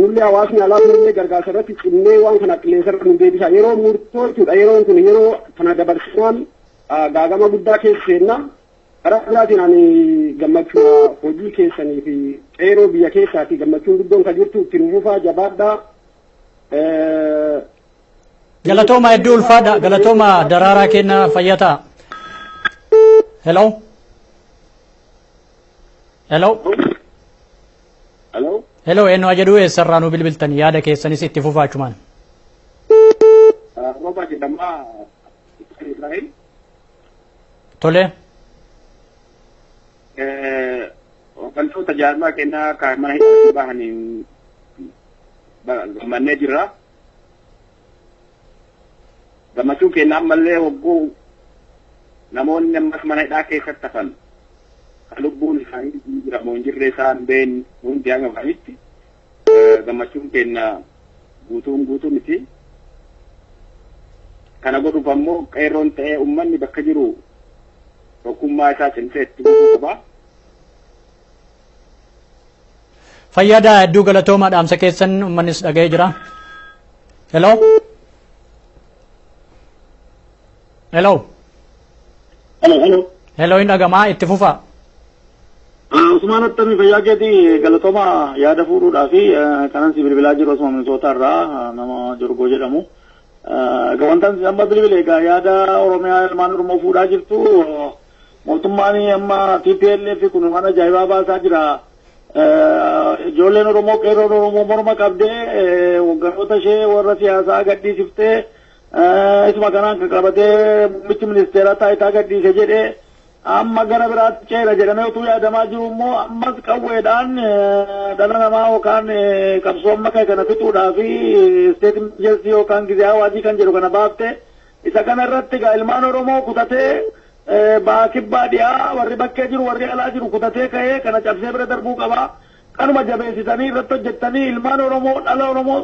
nullee hawaasni alaa nullee gargaarsa irratti cinnee waan kana qilleensa irra nu deebisa. Yeroo murtoo jechuudha. Yeroon kun yeroo kana dabarsinaan gaagama guddaa keessa seenna. Karaa biraatiin ani gammachuu hojii keessanii fi qeeroo biyya keessaatii gammachuun guddoon kan jirtu ittiin fufaa jabaadhaa. Galatooma hedduu ulfaadha. Galatooma daraaraa kenna fayyataa. Hello. Hello. Hello. Hello, eenyu ajadu eessarraa nu bilbiltan yaada keessanis itti fufaachumaan. Roba jedhamaa Israa'el. Tole. Hooggantoota jaarmaa kennaa kan mana hidhaatti bahaniin gammannee jirra. Gammachuun keenya ammallee hogguu namoonni ammas mana hidhaa keessatti hafan lubbuun isaanii jiramoo hin jirre isaan been hundi hanga fanitti gammachuun kenna guutuu miti. Kana godhuuf ammoo qeerroon ta'ee uummanni bakka jiru tokkummaa isaa cimsee itti fufuu qaba. Fayyaada hedduu galatooma dhaamsa keessan uummannis dhaga'ee jira. Hello. Hello hin dhagamaa itti fufa. Usmaan Attami fayyaa keetii galatooma yaada fuudhuudhaa fi kanan si bilbilaa jiru osuma Minnesota irraa nama Jorgoo jedhamu. Gawantaan amma bilbile egaa yaada Oromiyaa ilmaan Oromoo fuudhaa jirtu mootummaan amma TPLF kun waan ajaa'ibaa baasaa jira. Ijoolleen Oromoo qeerroon Oromoo morma qabdee hogganoota ishee warra siyaasaa gadhiisiftee isuma kanaan qabatee muummichi ministeeraa taayitaa gadhiise jedhee amma gara biraatti ceera jedhamee utuu yaadamaa jiru immoo ammas qawweedhaan dhala namaa yookaan qabsoo amma kana fixuudhaa fi isteet emerjensii yookaan gizee hawaasii kan jedhu kana baafte isa kana irratti egaa ilmaan Oromoo kutatee kibbaa dhiyaa warri bakkee jiru warri alaa jiru kutatee ka'ee kana cabsee bira darbuu qaba. Kanuma jabeessitanii irratti hojjettanii ilmaan Oromoo dhala Oromoo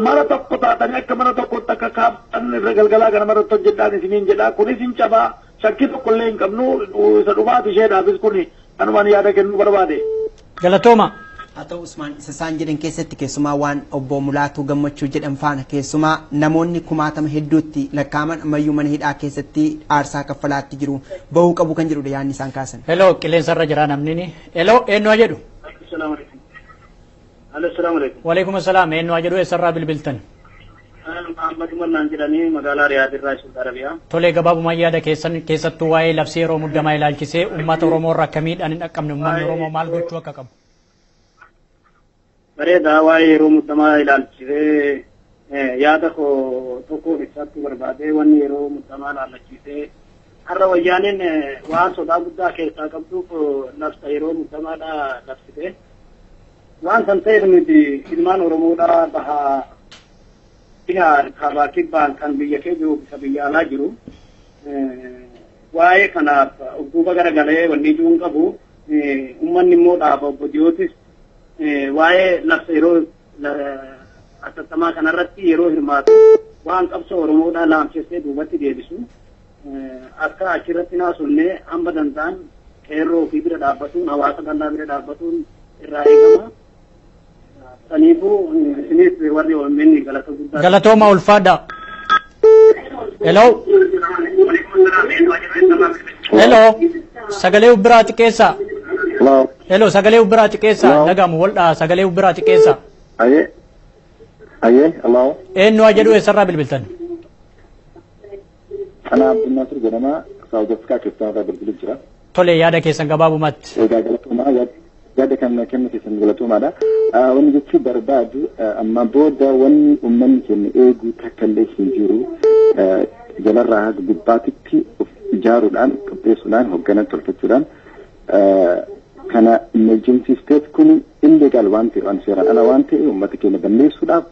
mara tokko taatanii akka mana tokkotti akka kaabtan irra galgalaa kana marratti hojjedhaan isiniin jedha. Kunis hin cabaa shakkii tokkollee hin qabnu isa dhumaati isheedhaafis kun kanumaan yaada kennuu barbaade. Galatooma. Haa ta'u Usmaan isa isaan jedhan keessatti keessumaa waan obbo Mulaatuu Gammachuu jedhan faana keessumaa namoonni kumaatama hedduutti lakkaaman ammayyuu mana hidhaa keessatti aarsaa kaffalaatti jiru bahuu qabu kan jedhudha yaadni isaan kaasan. Hello qilleensarra jira namni. Hello eenyu jedhu. Waalaikum assalam eenyu jedhu eessarraa bilbiltan. Muhammad Umarnaan jedhanii magaalaa Riyaad irraa Saudi Arabiyaa. Tolee gabaabuma yaada keessattuu waa'ee labsii yeroo muddamaa ilaalchisee uummata Oromoo irra akkamiidhaan hin dhaqqabne uummanni Oromoo maal gochuu akka qabu. Bareedaa waa'ee yeroo muddamaa ilaalchisee yaada koo tokko ibsachuu barbaade wanni yeroo muddamaa ilaallachiisee har'a wayyaaniin waan sodaa guddaa keessaa qabduuf labsa yeroo muddamaadha labsite waan san ta'eef nuti ilmaan Oromoodhaa bahaa kaabaa kibbaan kan biyya kee jiru bisa biyya alaa jiru waa'ee kanaaf duuba garagalee wanni ijuun qabu uummanni immoo dhaaba obbo Diyootis waa'ee labsa yeroo atattamaa kanarratti yeroo hirmaatu waan qabsoo Oromoodhaa laamsessee duubatti deebisu akka achirratti naasunnee hamba danda'an qeerroo fi bira dhaabbatuun hawaasa bal'aa bira dhaabbatuun irraa eegama. Saniifuu isinis warri OMN galata guddaa. Galatooma ulfaadha. Hello. Hello. Sagalee ubbiraati keessa. Hello sagalee ubbiraati keessa. Dhagamu waldhaa sagalee ubbiraati keessa. Aye. Hello. Eenyu jedhu eessarraa bilbiltan. Ana Abdulnasir jedhama Saawud Afrikaa keessaa bilbilaa jira. Tole yaada keessan gabaabumatti. Egaa galatoomaa yaada kan kennu keessan galatoomaadha. Wanni jechuu barbaadu amma booda wanni uummanni keenya eeguu takkallee hin jiru jalarraa haga gubbaatitti of ijaaruudhaan qopheessuudhaan hoogganaa tolfachuudhaan kana emergency state kun illegal waan ta'e waan seeraan ala waan ta'e uummata keenya balleessuudhaaf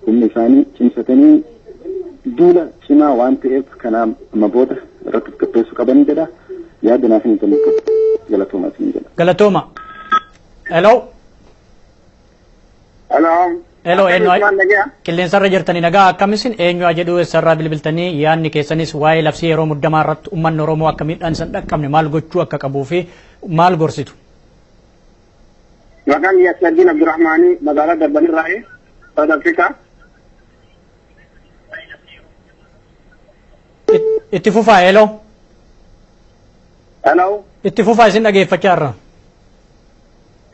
humni isaanii cimsatanii duula cimaa waan ta'eef kana amma booda irratti qopheessuu qaban jedha yaada naaf hin kennu galatoomaa isin jedha. Galatooma. Hello. Hello eenyu qilleensarra jirtanii nagaa akkamisin eenyu jedhu eessarraa bilbiltanii yaadni keessanis waa'ee labsii yeroo muddamaa irratti uummanni Oromoo akkamiidhaan isan dhaqqabne maal gochuu akka qabuu fi maal gorsitu. Maqaan Yaasirdiin Abdurrahmaanii magaalaa Durban irraa South Africa. Itti fufaa hello. Hello. Itti fufaa isin dhageeffachaa irra.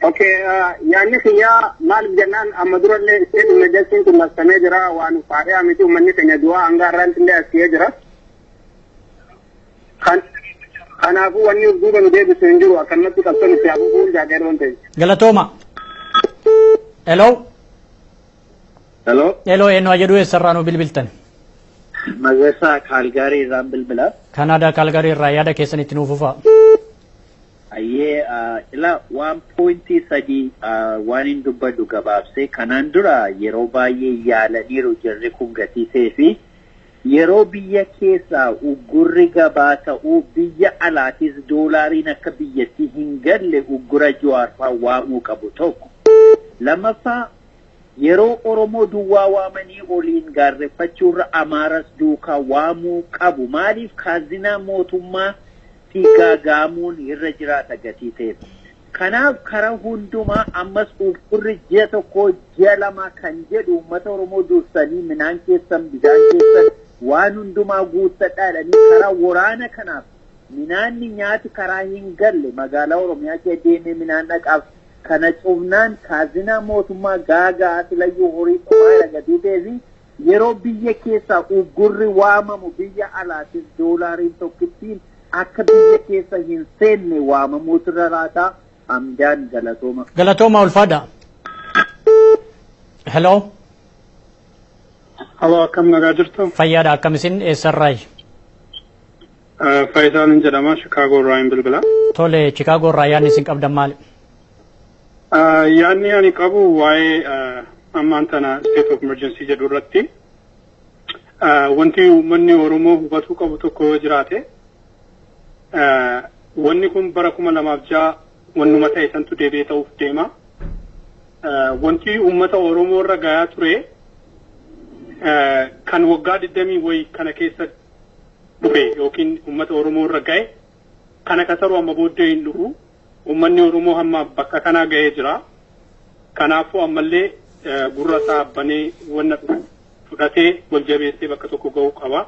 Okay, yaanni kiyyaa maal jennaan amma durallee state emergency kun labsamee jira waan faayyaa miti uummanni keenya du'aa hanga har'aatti illee asii jira. Kanaafuu wanni duuba nu deebisu hin jiru akkanatti qabsoon itti hafuuf jaagee doon ta'e. Galatooma. Hello. Hello. Hello eenyu jedhu eessarraa nu bilbiltan. Mageessaa Kaalgaarii irraa bilbila. Kanaadaa Kaalgaarii irraa yaada keessan itti nuuf fufaa. Ayyee ila 1.3 waan hin dubbadhu gabaabsee kanaan dura yeroo baay'ee yaalaniiru jirri kun gatiisee fi yeroo biyya keessaa uggurri gabaa ta'uu biyya alaatis doolaariin akka biyyatti hin galle uggura Jawaarfaa waamuu qabu tokko. Lammaffaa yeroo Oromoo duwwaa waamanii oliin gaarreeffachuurra Amaaras duukaa waamuu qabu. Maaliif kaazinaa mootummaa fi gaagaamuun irra jiraata gatii ta'eef. Kanaaf karaa hundumaa ammas uggurri ji'a tokko ji'a lama kan jedhu uummata Oromoo dursanii midhaan keessan bishaan keessan waan hundumaa guuttadhaadhanii karaa waraana kanaaf midhaanni nyaati karaa hin galle magaalaa Oromiyaa kee deemee midhaan dhaqaaf kana cufnaan kaazinaa mootummaa gaagaa asilayyuu horii dhumaa gatii ta'eef yeroo biyya keessaa uggurri waamamu biyya alaatis doolaariin tokkittiin akka biyya keessa hin seenne waamamuutu irra raataa. Amjaan galatooma. Galatooma ulfaadha. Hello. Hello, akkam nagaa jirtu? Fayyaadha akkam isin eessarraayi? Faayisaan jedhama Chicago irraa hin bilbila. Tole Chicago irraa yaadni isin qabdan maali? Yaadni ani qabu waa'ee ammaan tana state of emergency jedhu irratti wanti uummanni Oromoo hubatuu qabu tokko jiraate wanni kun bara 2006 wannuma ta'e santu deebi'ee ta'uuf deema. Wanti uummata Oromoo irra gayaa ture kan waggaa 20 wayi kana keessa dhufe yookiin uummata Oromoo irra gaye kana kasaru amma booddee hin dhufu. Uummanni Oromoo hamma bakka kanaa gahee jira. Kanaafuu ammallee gurra isaa banee wanna fudhatee wal jabeessee bakka tokko gahuu qaba.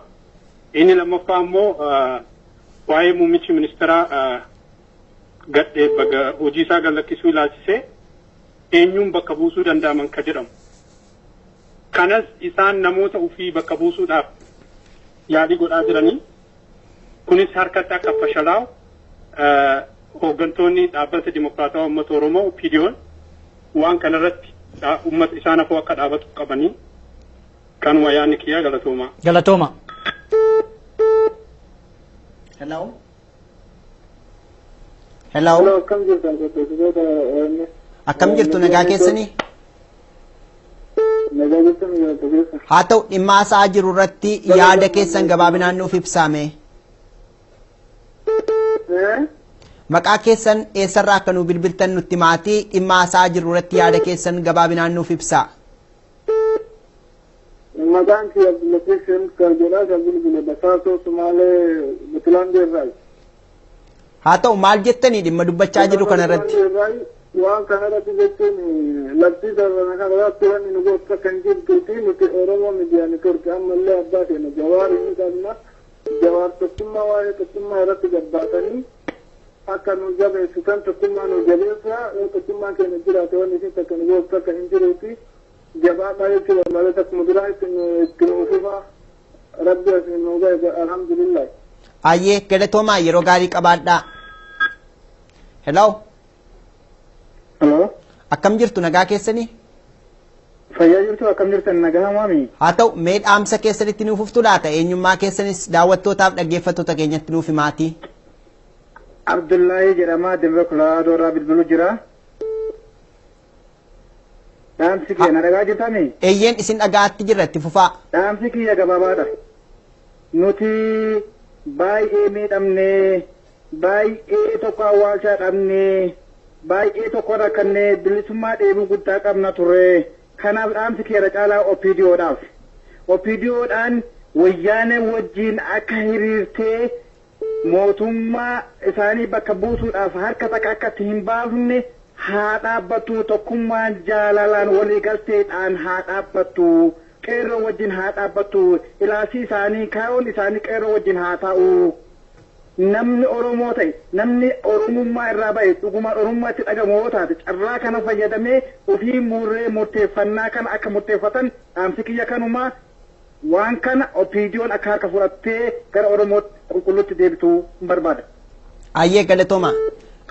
Inni lammaffaa immoo waa'ee muummichi ministeeraa gadhee baga hojii isaa gallakkisuu ilaalchisee eenyuun bakka buusuu danda'aman ka jedhamu. Kanas isaan namoota ofii bakka buusuudhaaf yaadii godhaa jiranii. Kunis harkatti akka fashalaa'u hooggantoonni dhaabbata dimokiraatawaa uummata Oromoo PDO'n waan kanarratti uummata isaan afoo akka dhaabatu qabanii kanuma yaadni kiyyaa galatooma. Galatooma. Hello. Hello. Akkam jirtu nagaa keessanii? Haa ta'u dhimma isaa jiru irratti yaada keessan gabaabinaan nuuf ibsaame. Maqaa keessan eessarraa akka nu bilbiltan nutti maatii dhimma isaa jiru irratti yaada keessan gabaabinaan nuuf ibsaa. Maqaan kiyya Abdullatif Karjedhaa kan bilbile Basaasoo Sumaalee Butilaandee irraa. Haa ta'u maal jettanii dhimma dubbachaa jiru kana irratti? Waan kana irratti jechuun labsii sarara kana irratti wanni nu goota kan jirtuuti nuti Oromoo miidiyaa neetwoorkii ammallee abbaa keenya Jawaar inni qabna. Jawaar tokkummaa waa'ee tokkummaa irratti gabbaatanii akka nu jabeessitan tokkummaa nu jabeessa yoo tokkummaan keenya jiraate wanni isin takka nu goota kan hin jiruuti. Jabaadhaa jechuudha maalota akkuma duraa itti nuufifa rabbi asin nu gahe alhamdulillah. Ayyee galatoomaa yeroo gaarii qabaadhaa. Hello. Hello. Akkam jirtu nagaa keessanii? Fayyaa jirtu akkam jirtan nagaa maami? Haa ta'u mee dhaamsa keessanitti nuuf huftu laata eenyummaa keessanis daawwattootaaf dhaggeeffattoota keenyatti nuuf himaatii. Abdullahi jedhama Denver Colorado irraa bilbilu jira. Dhaamsi kiyya na dhagaa jirtanii? Eeyyeen isin dhagaatti jirra itti fufaa. Dhaamsi kiyya gabaabaadha. Nuti baay'ee miidhamnee baay'ee tokko awwaalchaa dhabnee baay'ee tokko rakkannee bilisummaa dheebuu guddaa qabna turre. Kanaaf dhaamsi kiyya caalaa OPDO'dhaaf. OPDO'dhaan wayyaanee wajjin akka hiriirtee mootummaa isaanii bakka buusuudhaaf harka takka akkatti hin baafne haa dhaabbattu tokkummaan jaalalaan walii galteedhaan haa dhaabbattu qeerroo wajjin haa dhaabbattu ilaasii isaanii kaayoon isaanii qeerroo wajjin haa ta'u namni Oromoo ta'e namni Oromummaa irraa ba'e dhugumaan Oromummaa itti dhagamu yoo taate carraa kana fayyadamee ofii murree murteeffannaa kana akka murteeffatan dhaamsi kiyya kanumaa waan kana OPDO'n akka harka fudhattee gara Oromoo qulqulluutti deebituu hin barbaada. Ayyee galatooma.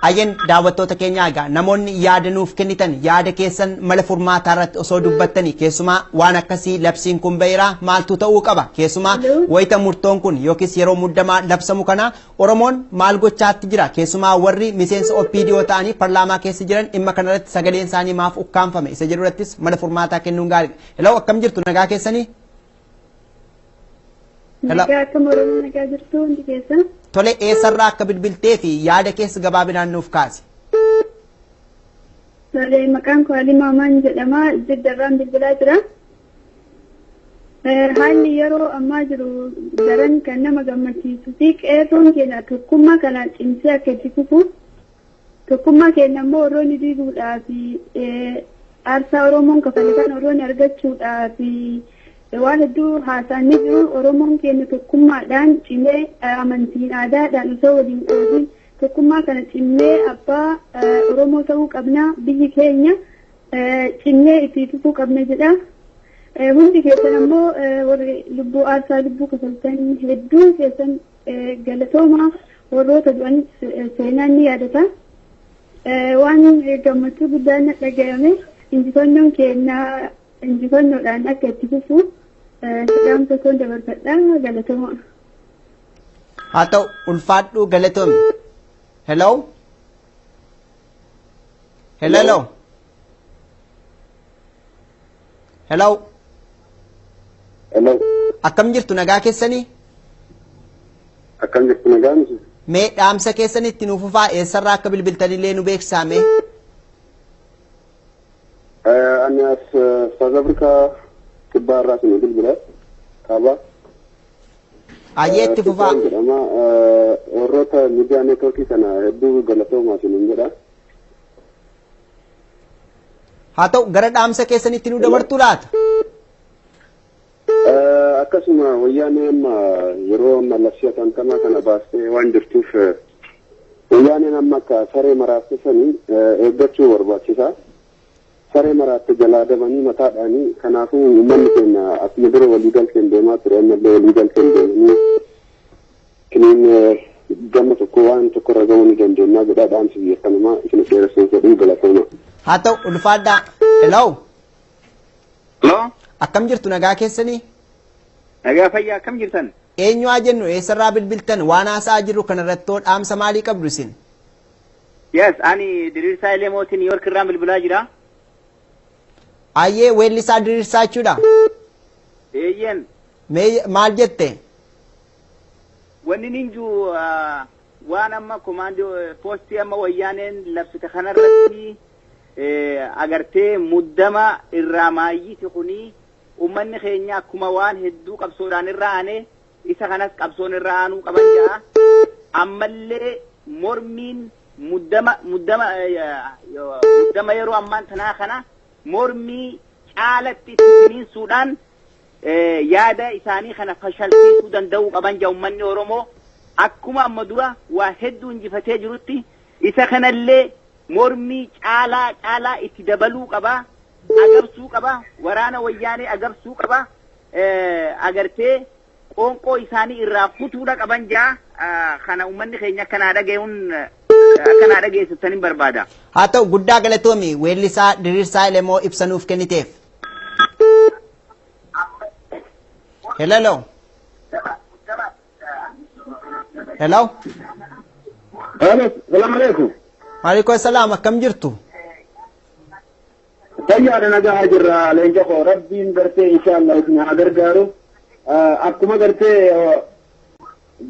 Ayyeen daawwattoota keenyaa egaa namoonni yaada nuuf kennitan yaada keessan mala furmaataa irratti osoo dubbattanii keessumaa waan akkasii labsiin kun ba'eera maaltu ta'uu qaba keessumaa wayita murtoon kun yookiis yeroo muddamaa labsamu kana Oromoon maal gochaatti jira keessumaa warri miseensa OPDO ta'anii parlaamaa keessa jiran dhimma kanarratti sagaleen isaanii maaf ukkaanfame isa jedhu irrattis mala furmaataa kennuun gaariidha. Hello akkam jirtu nagaa keessanii? Nagaa akka Oromoo nagaa jirtu hundi keessa. Tole eessarraa akka bilbiltee fi yaada keessa gabaabinaan nuuf kaasi. Tole maqaan koo Alii Maamaan jedhama. Jiddarraan bilbilaa jira. Haalli yeroo ammaa jiru daran kan nama gammachiisuu fi qeerroon keenya tokkummaa kana cimsee akka itti fufu tokkummaa keenya immoo warroonni diiguudhaa fi aarsaa Oromoon kafale kan warroonni argachuudhaa fi waan hedduu haasa'anii jiru Oromoon keenya tokkummaadhaan cimee amantiin aadaadhaan osoo waliin qoodin tokkummaa kana cimnee abbaa Oromoo ta'uu qabna biyyi keenya cimnee itti fufuu qabna jedha. Hundi keessan ammoo warri lubbuu aarsaa lubbuu kafaltan hedduu keessan galatooma warroota du'anis seenaan ni yaadata. Waan gammachuu guddaan dhagayame injifannoon keenya injifannoodhaan akka itti fufu dhaamsa koon dabarfadha galatooma. Haa ta'u ulfaadhuu galatoomi. Hello? Hello? Hello? Hello. Akkam jirtu nagaa keessanii? Akkam jirtu nagaa miti. Mee dhaamsa keessanii itti nuuf fufaa eessarraa akka bilbiltanillee nu beeksisame? Ani as South Africa kibbaarraa sinu bilbila. Kaaba. Ayyee itti fufaa. Jedhama warroota miidiyaa neetwoorkii sana hedduu galatoomaa sinu jedha. Haa ta'u gara dhaamsa keessanitti nu dabartuu laata? Akkasuma wayyaanee amma yeroo amma labsii atantamaa kana baastee waan jirtuuf wayyaaneen amma akka saree maraatte sanii eeggachuu barbaachisa. Saree maraatte jalaa dabanii mataadhaanii kanaafuu uummanni keenya akkuma dura walii galteen deemaa ture ammallee walii galteen deemanii kiniin gamma tokko waan tokko irra gahuu ni dandeenya jedhaa dhaamsi biyya kanamaa isin dheeressuun jedhuu galatooma. Haa ta'u ulfaadhaa. Hello? Hello? Akkam jirtu nagaa keessanii? Nagaa fayyaa akkam jirtan? Eenyu haa jennu eessarraa bilbiltan waan haasa'aa jirru kanarrattoo dhaamsa maalii qabdu isin? Yes, ani Diriirsaa Eleemootii New York irraa bilbilaa jira. Ayyee weellisaa Diriirsaa jechuudha? Eeyyen. Maal jette? Wanni ninju waan amma komaandoo poostii amma wayyaaneen labsite kanarratti agartee muddama irraa maayyiti kunii ummanni keenya akkuma waan hedduu qabsoodhaan irra aane isa kanas qabsoon irra aanuu qaban jaa ammallee mormiin muddama yeroo ammaan tanaa kana mormii caalatti finiinsuudhaan yaada isaanii kana fashalsiisuu danda'uu qaban jaa ummanni Oromoo akkuma amma dura waa hedduu injifatee jirutti isa kanallee mormii caalaa itti dabaluu qaba agabsuu qaba waraana wayyaanee agabsuu qaba agartee qoonqoo isaanii irraa futuudha qaban jaa kana ummanni keenya akkanaa dhageessisaniin barbaada. Haa ta'u guddaa galatoomi weellisaa Diriirsaa Elemoo ibsanuuf kenniteef. Hello? Hello? Salaam alaikum. Waalaikum salaam akkam jirtu? Fayyaadha nagaa jirra leenca koo rabbiin gartee inshallah isin haa gargaaru akkuma gartee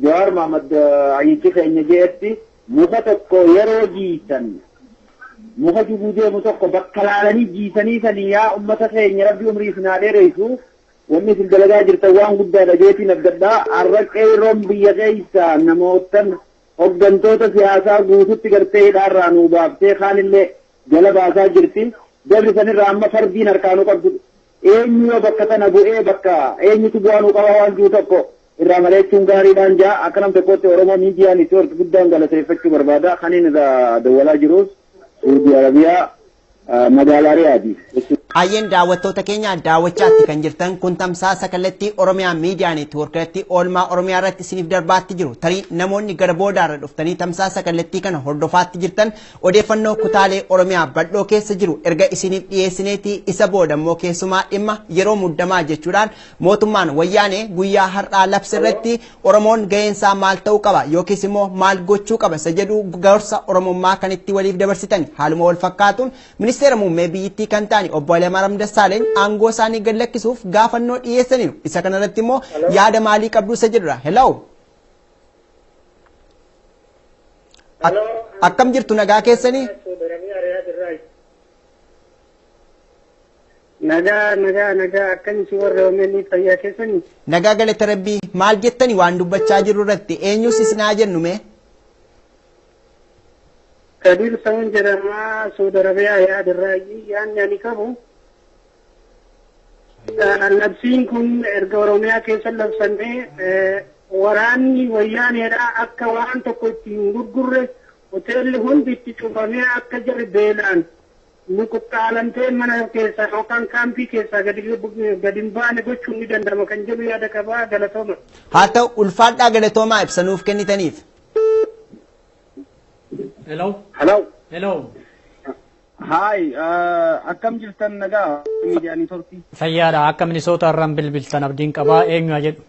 Jawaar Mahmad ayyichi keenya jeetti muka tokko yeroo jiisan muka jiguu deemu tokko bakka laalanii jiisanii sanii yaa ummata keenya rabbi umrii isin haa dheereysu wanni isin dalagaa jirtan waan guddaadha jeetiin abdadhaa har'a qeerroon biyya keessa namootan hoggantoota siyaasaa guututti gartee hidhaarraa nuu baaftee kaanillee jala baasaa jirti. Dabri sanirraa amma fardiin harkaanuu qabdu eenyu yoo bakka tana bu'ee bakka eenyutu bu'aanuu qaba waan jiru tokko irraa maleechuun gaariidhaan jaa akka nam tokkotti Oromoo miidiyaan itti hortu guddaan galateeffachuu barbaada kaniin irraa dawwalaa jirus Suudi Arabiyaa magaalaa Riyaadii. Ayyeen daawwattoota keenya daawwachaatti kan jirtan kun tamsaasa kallattii Oromiyaa miidiyaa neetwoorkii oolmaa Oromiyaa irratti isiniif darbaatti jiru tarii namoonni gara boodaarra dhuftanii tamsaasa kallattii kana hordofaatti jirtan odeeffannoo kutaalee Oromiyaa bal'oo keessa jiru erga isiniif dhiyeessineeti isa booda immoo keessumaa dhimma yeroo muddamaa jechuudhaan mootummaan wayyaanee guyyaa har'aa labse irratti Oromoon ga'eensaa maal ta'uu qaba yookiis immoo maal gochuu qaba isa jedhu gorsa Oromummaa kan itti waliif dabarsitan haaluma wal fakkaatuun ministeera muummee biyyattii kan ta'an obbo Hayilamaariyaam Dassaaleeny aangoo isaanii gad lakkisuuf gaafannoo dhiyeessaniiru. Isa kanarratti immoo yaada maalii qabdu isa jedhudha. Hello. Akkam jirtu nagaa keessanii? Nagaa akkam si warra oomishni fayyaa keessanii? Nagaa galata rabbii maal jettani waan dubbachaa jirru irratti eenyus isinaa jennu mee? Kadir Saun jedhama Saudi Arabiyaa yaadarraa yaanni ani qabu. Labsiin kun erga Oromiyaa keessa labsamee waraanni wayyaaneedha akka waan tokko ittiin gurgurre hoteelli hundi itti cufamee akka jarri beelaan nu qaqqaalamtee mana keessaa yookaan kaampii keessaa gadi hin baane gochuun ni danda'ama kan jedhu yaada qabaa galatooma. Haa ta'u ulfaadhaa galatoomaa ibsanuuf kennitaniif. Hello. Hello. Hi, akkam jirtan nagaa miidiyaa neetworkii. Fayyaadha akka Minisoota irraan bilbiltan abdiin qabaa eenyu jedhu.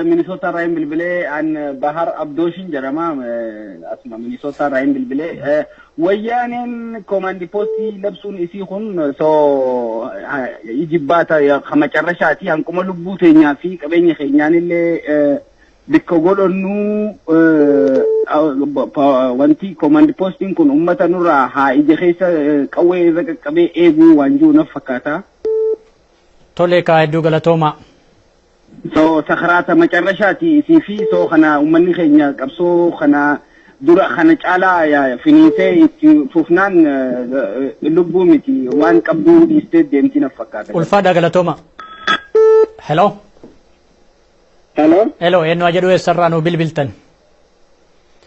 Minisoota irraa bilbilee an Bahar Abdooshin jedhama asuma Minisoota irraa bilbilee wayyaaneen koomandi poostii labsuun isii kun soo ijibbaata macarrashaati hanquma lubbuu teenyaa fi qabeenya keenyaanillee bikka godhannu wanti koomandi poostiin kun uummata nurraa haa ija keessa qawwee irra qaqqabee eeguu waan jiru naaf fakkaata. Tole kaa hedduu galatooma. So sakaraata macarrashaati isii fi soo kana uummanni keenya qabsoo kana dura kana caalaa finiisee itti fufnaan lubbuu miti waan qabduu dhiistee deemti naaf fakkaata. Ulfaadhaa galatooma. Hello. Hello, eenyu jedhu eessarraa nu bilbiltan?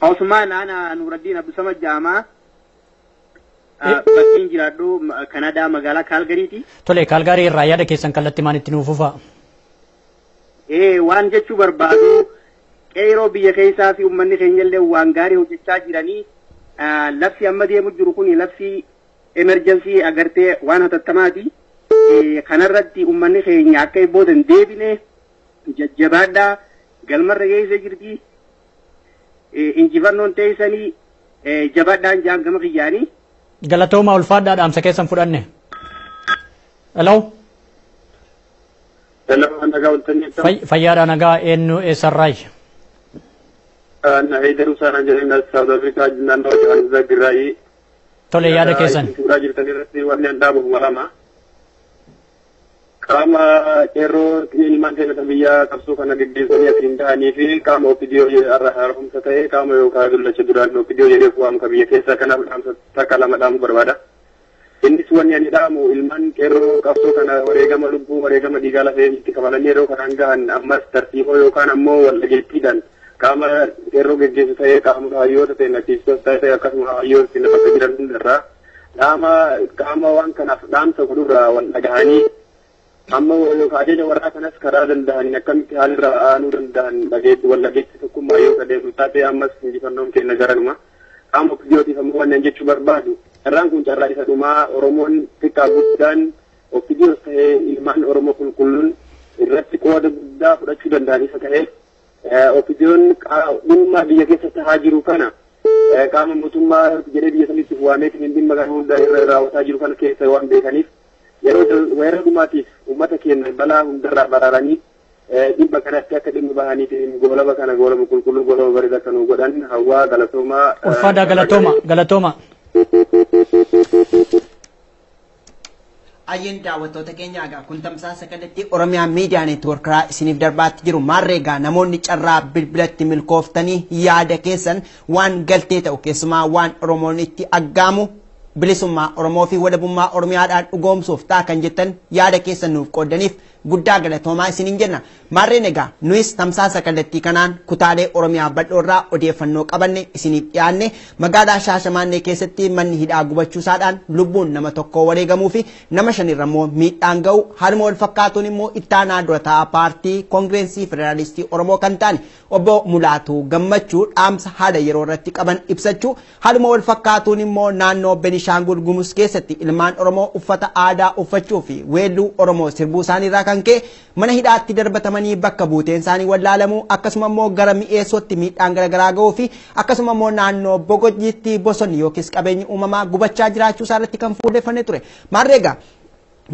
Osman ana Nuruddin Abdusamad Jama. Bakkiin jiraadhu Kanadaa magaalaa Kaalgariiti. Tole Kaalgarii irraa yaada keessan kallattii maanitti nuuf ufa? Waan jechuu barbaadu qeeroo biyya keessaa fi uummanni keenya illee waan gaarii hojjechaa jiranii labsi amma deemu jiru kun labsi emerjensii agartee waan hatattamaati. Kanarratti uummanni keenya akka boodan deebine jajjabaadhaa galmarra geessa jirti. Injifannoon teessanii jabaadhaan jaan gama kiyyaanii. Galatooma ulfaadhaa dhaamsa keessan fudhanne. Hello. Fayyaadhaa nagaa eenyu eessarraay? Na'eedhaan saanaan jedhanii South Africa naannoo Johannesburg. Tole yaada keessan. Suuraa jirtan irratti wanni andaamu malama. Qaama qeerroo ilmaan keenya biyya qabsoo kana gaggeessanii asiin ta'anii fi qaama OPDO haaromsa ta'e qaama yookaan dullacha duraan OPDO jedhee waamka biyya keessaa kanaaf dhaamsa takka lama dhaamu barbaada. Innis wanni ani dhaamu ilmaan qeerroo qabsoo kana wareegama lubbuu wareegama dhiigaa lafee itti kabalanii yeroo kanaan gahan ammas tartiiboo yookaan ammoo waldhageettiidhaan qaama qeerroo gaggeessu ta'ee qaama hayyoota ta'e natiistoota ta'e akkasuma hayyoota bakka jiran hundarraa qaama waan kanaaf dhaamsa godhurraa wal dhagahanii amma ajaja warraa kanas karaa danda'aniin akkamitti haalirra aanuu danda'an wal dhageetti tokkummaa yoo qadeemu taatee ammas injifannoon keenya garanuma qaama OPDOtiif ammoo waan jechuu barbaadu. Irraan kun carraa isa dhumaa Oromoon xiqqaa guddaan OPDOs ta'ee ilmaan Oromoo qulqulluun irratti qooda guddaa fudhachuu danda'an isa ta'ee OPDOn dhimma biyya keessa tahaa jiru kana qaama mootummaa jedhee biyya sanitti waameetiin dhimma kana hunda irra raawwataa jiru kana keessa waan beekaniif yeroo dhumaatiif uummata keenya balaa hundarraa baraaranii dhimma kanatti akka dhimma bahaniif goolaba kana goolaba qulqulluu goolaba bareedaa kan godhan hawaa galatoomaa. Ulfaadhaa galatooma. Ayyin daawwattoota keenya egaa kun tamsaasa kallattii Oromiyaa Miidiyaa Neetwoorkiraa isiniif darbaatti jiru maarreegaa namoonni carraa bilbilatti milkooftanii yaada keessan waan galtee ta'u keessumaa waan Oromoon itti aggaamu bilisummaa Oromoo fi walabummaa Oromiyaadhaan dhugoomsuuf ta'a kan jettan yaada keessan nuuf qoodaniif guddaa galatoomaa isiniin jenna. Maarreen egaa nuyis tamsaasa kallattii kanaan kutaalee Oromiyaa badhoorraa odeeffannoo qabanne isiniif dhiyaanne magaalaa Shaashamannee keessatti manni hidhaa gubachuusaadhaan lubbuun nama tokko wareegamuu fi nama shanirra immoo miidhaan ga'u haaluma wal fakkaatuun immoo ittaanaa dura taa'aa paartii Koongireensii Federaalistii Oromoo kan ta'an obbo Mulaatuu Gammachuu dhaamsa haala yeroo irratti qaban ibsachuu haaluma wal fakkaatuun immoo naannoo Benishaangul Gumuz keessatti ilmaan Oromoo uffata aadaa uffachuu fi weelluu Oromoo sirbuu isaaniirraa kan ka'e mana hidhaatti darbatamanii bakka buuteen isaanii wallaalamuu akkasuma immoo gara mi'eessootti miidhaan garaagaraa ga'uu fi akkasuma immoo naannoo Bogojiitti bosonni yookiis qabeenyi uumamaa gubachaa jiraachuu isaarratti kan fuulleffannee ture. Maarreegaa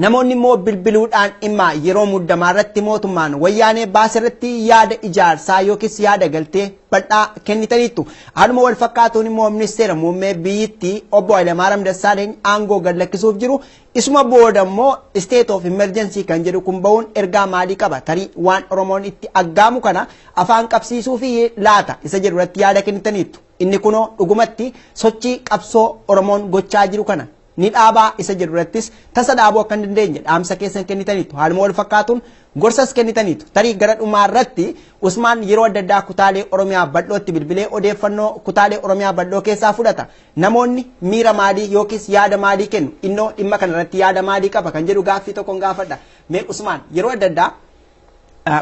namoonni immoo bilbiluudhaan dhimma yeroo muddamaa irratti mootummaan wayyaanee baase irratti yaada ijaarsaa yookiis yaada galtee bal'aa kennitaniitu. Haaluma wal fakkaatuun immoo ministeera muummee biyyattii obbo Hayilamaariyaam Dassaaleeny aangoo gad lakkisuuf jiru. Isuma booda immoo state of emergency kan jedhu kun ba'uun ergaa maalii qaba? Tarii waan Oromoon itti aggaamu kana afaan qabsiisuu fi laata isa jedhu irratti yaada kennitaniitu. Inni kunoo dhugumatti sochii qabsoo Oromoon gochaa jiru kana ni dhaabaa isa jedhu irrattis tasa dhaabuu akka hin dandeenye dhaamsa keessan kennitaniitu. Haaluma wal fakkaatuun gorsas kennitaniitu. Tarii gara dhumaa irratti Usmaan yeroo adda addaa kutaalee Oromiyaa bal'ootti bilbilee odeeffannoo kutaalee Oromiyaa bal'oo keessaa fudhata. Namoonni miira maalii yookiis yaada maalii kennu? Innoo dhimma kana irratti yaada maalii qaba kan jedhu gaaffii tokkoon gaafadha. Mee Usmaan yeroo adda addaa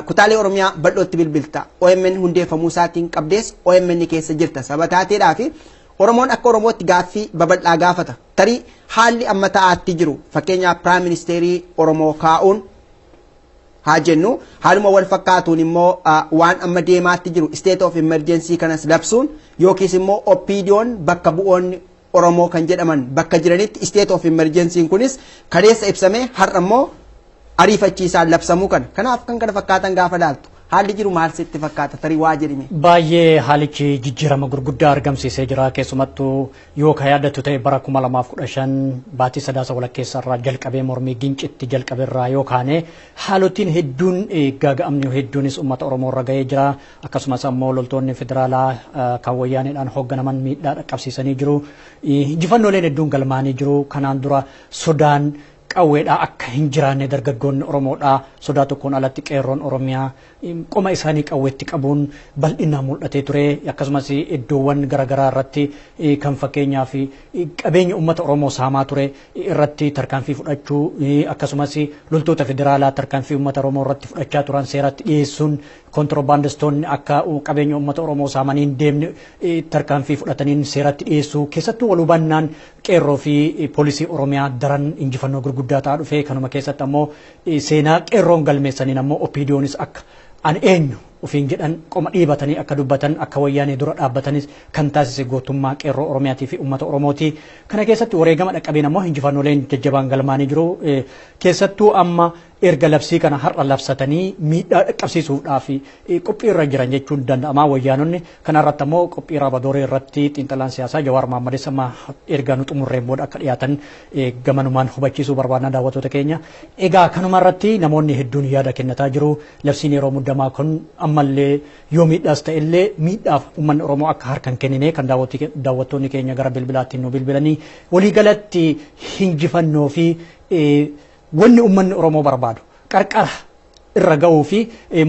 kutaalee Oromiyaa bal'ootti bilbilta. OMN hundeeffamuu isaatiin qabdees OMN keessa jirta saba taateedhaa fi Oromoon akka Oromootti gaaffii babal'aa gaafata. Tarii haalli amma ta'aatti jiru fakkeenyaaf Prime Ministerii Oromoo kaa'uun haa jennu haaluma wal fakkaatuun immoo waan amma deemaatti jiru state of emergency kanas labsuun yookiis immoo opinion bakka bu'oonni Oromoo kan jedhaman bakka jiranitti state of emergency kunis kaleessa ibsamee har'a immoo ariifachiisaan labsamuu kana. Kanaaf kan kana fakkaatan gaafa laaltu haalli jiru maal sitti fakkaata tarii waa jedhime? Baay'ee haalichi jijjiirama gurguddaa argamsiisee jira. Keessumattuu yoo ka yaadatu ta'e bara 2015 baatii sadaasa walakkeessa irraa jalqabee mormii gincitti jalqabeerraa yoo kaane haalotiin hedduun gaaga'amni hedduunis uummata Oromoo irra ga'ee jira. Akkasumas ammoo loltoonni federaalaa kan wayyaaneedhaan hoogganaman miidhaa dhaqqabsiisanii jiru. Injifannooleen hedduun galmaanii jiru. Kanaan dura sodaan qawweedhaa akka hin jiraanne dargaggoonni Oromoodhaa sodaa tokkoon alatti qeerroon Oromiyaa qoma isaanii qawweetti qabuun bal'inaan mul'atee ture. Akkasumas iddoowwan garaagaraa irratti kan fakkeenyaa fi qabeenya uummata Oromoo saamaa ture irratti tarkaanfii fudhachuu akkasumas loltoota federaalaa tarkaanfii uummata Oromoo irratti fudhachaa turan seeratti dhiyeessuun kontiroobaandistoonni akka qabeenya uummata Oromoo saamaniin deemne tarkaanfii fudhataniin seeratti dhiyeessuu keessattuu wal hubannaan qeerroo fi poolisii Oromiyaa daran injifannoo gurguddaa ta'aa dhufe. Kanuma keessatti ammoo seenaa qeerroon galmeessaniin ammoo opiidiyoonis akka an eenyu ufiin jedhan qoma dhiibatanii akka dubbatan akka wayyaanee dura dhaabbatanis kan taasise gootummaa qeerroo Oromiyaatii fi uummata Oromooti. Kana keessatti wareegama dhaqqabeen ammoo injifannooleen jajjabaan galmaanii jiru. Keessattuu amma erga labsii kana har'a labsatanii miidhaa dhaqqabsiisuudhaaf qophii irra jiran jechuun danda'ama wayyaanonni. Kana irratti ammoo qophii raabadooree irratti xiinxalaan siyaasaa Jawaar Maammadis amma erga nu xumurreen booda akka dhiyaatan gamanumaan hubachiisuu barbaadna daawwattoota keenya. Egaa kanuma irratti namoonni hedduun yaada kennataa jiru. Labsiin yeroo muddamaa kun ammallee yoo miidhaas ta'ellee miidhaaf uummanni Oromoo akka harkan kennine kan daawwattoonni keenya gara bilbilaatti nu bilbilanii waliigalatti injifannoo fi wanni uummanni Oromoo barbaadu qarqara irra ga'uu fi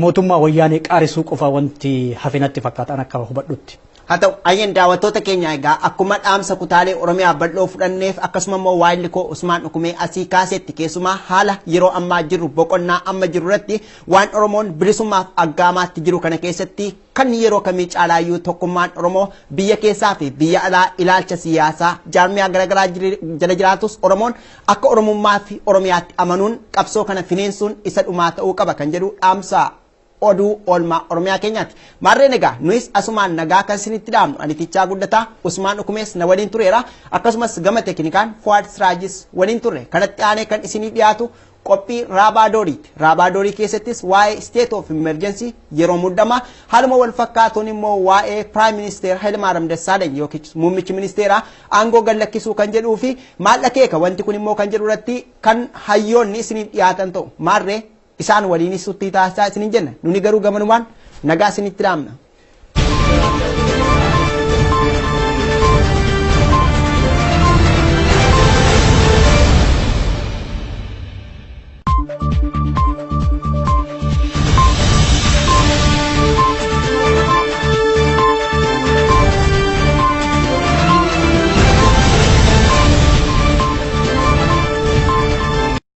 mootummaa wayyaanee qaarisuu qofa wanti hafinatti fakkaatan akka hubadhutti. Haa ta'u ayyan daawwattoota keenya egaa akkuma dhaamsa kutaalee Oromiyaa bal'oo fudhanneef akkasuma immoo waayilli koo Usmaan Dhukumee asii kaasetti keessumaa haala yeroo ammaa jiru boqonnaa amma jiru irratti waan Oromoon bilisummaaf aggaamaatti jiru kana keessatti kan yeroo kamii caalaayyuu tokkummaan Oromoo biyya keessaa fi biyya alaa ilaalcha siyaasaa jaarmiyaa garaagaraa jala jiraatus Oromoon akka Oromummaa fi Oromiyaatti amanuun qabsoo kana fineensuun isa dhumaa ta'uu qaba kan jedhu dhaamsa oduu oolmaa Oromiyaa keenyaatti. Maarreen egaa nuyis asumaan nagaa kan isinitti dhaamnu anitichaa guddataa Usmaan Dhukumees na waliin tureera. Akkasumas gama teknikaan Fuwaad Siraajis waliin turre. Kanatti aanee kan isinii dhiyaatu qophii Raabaadoorii. Raabaadorii keessattis waa'ee state of emergency yeroo muddamaa haaluma wal fakkaatuun immoo waa'ee Prime Minister Hayilamaariyaam Dassaaleeny yookiin muummichi ministeeraa aangoo gad lakkisuu kan jedhuu fi maal akeeka wanti kun immoo kan jedhu irratti kan hayyoonni isiniif dhiyaatan ta'u. Maarree isaan waliinis suttii taasisaa isinin jenna. Nuni garuu gamanumaan nagaa isinitti dhaamna.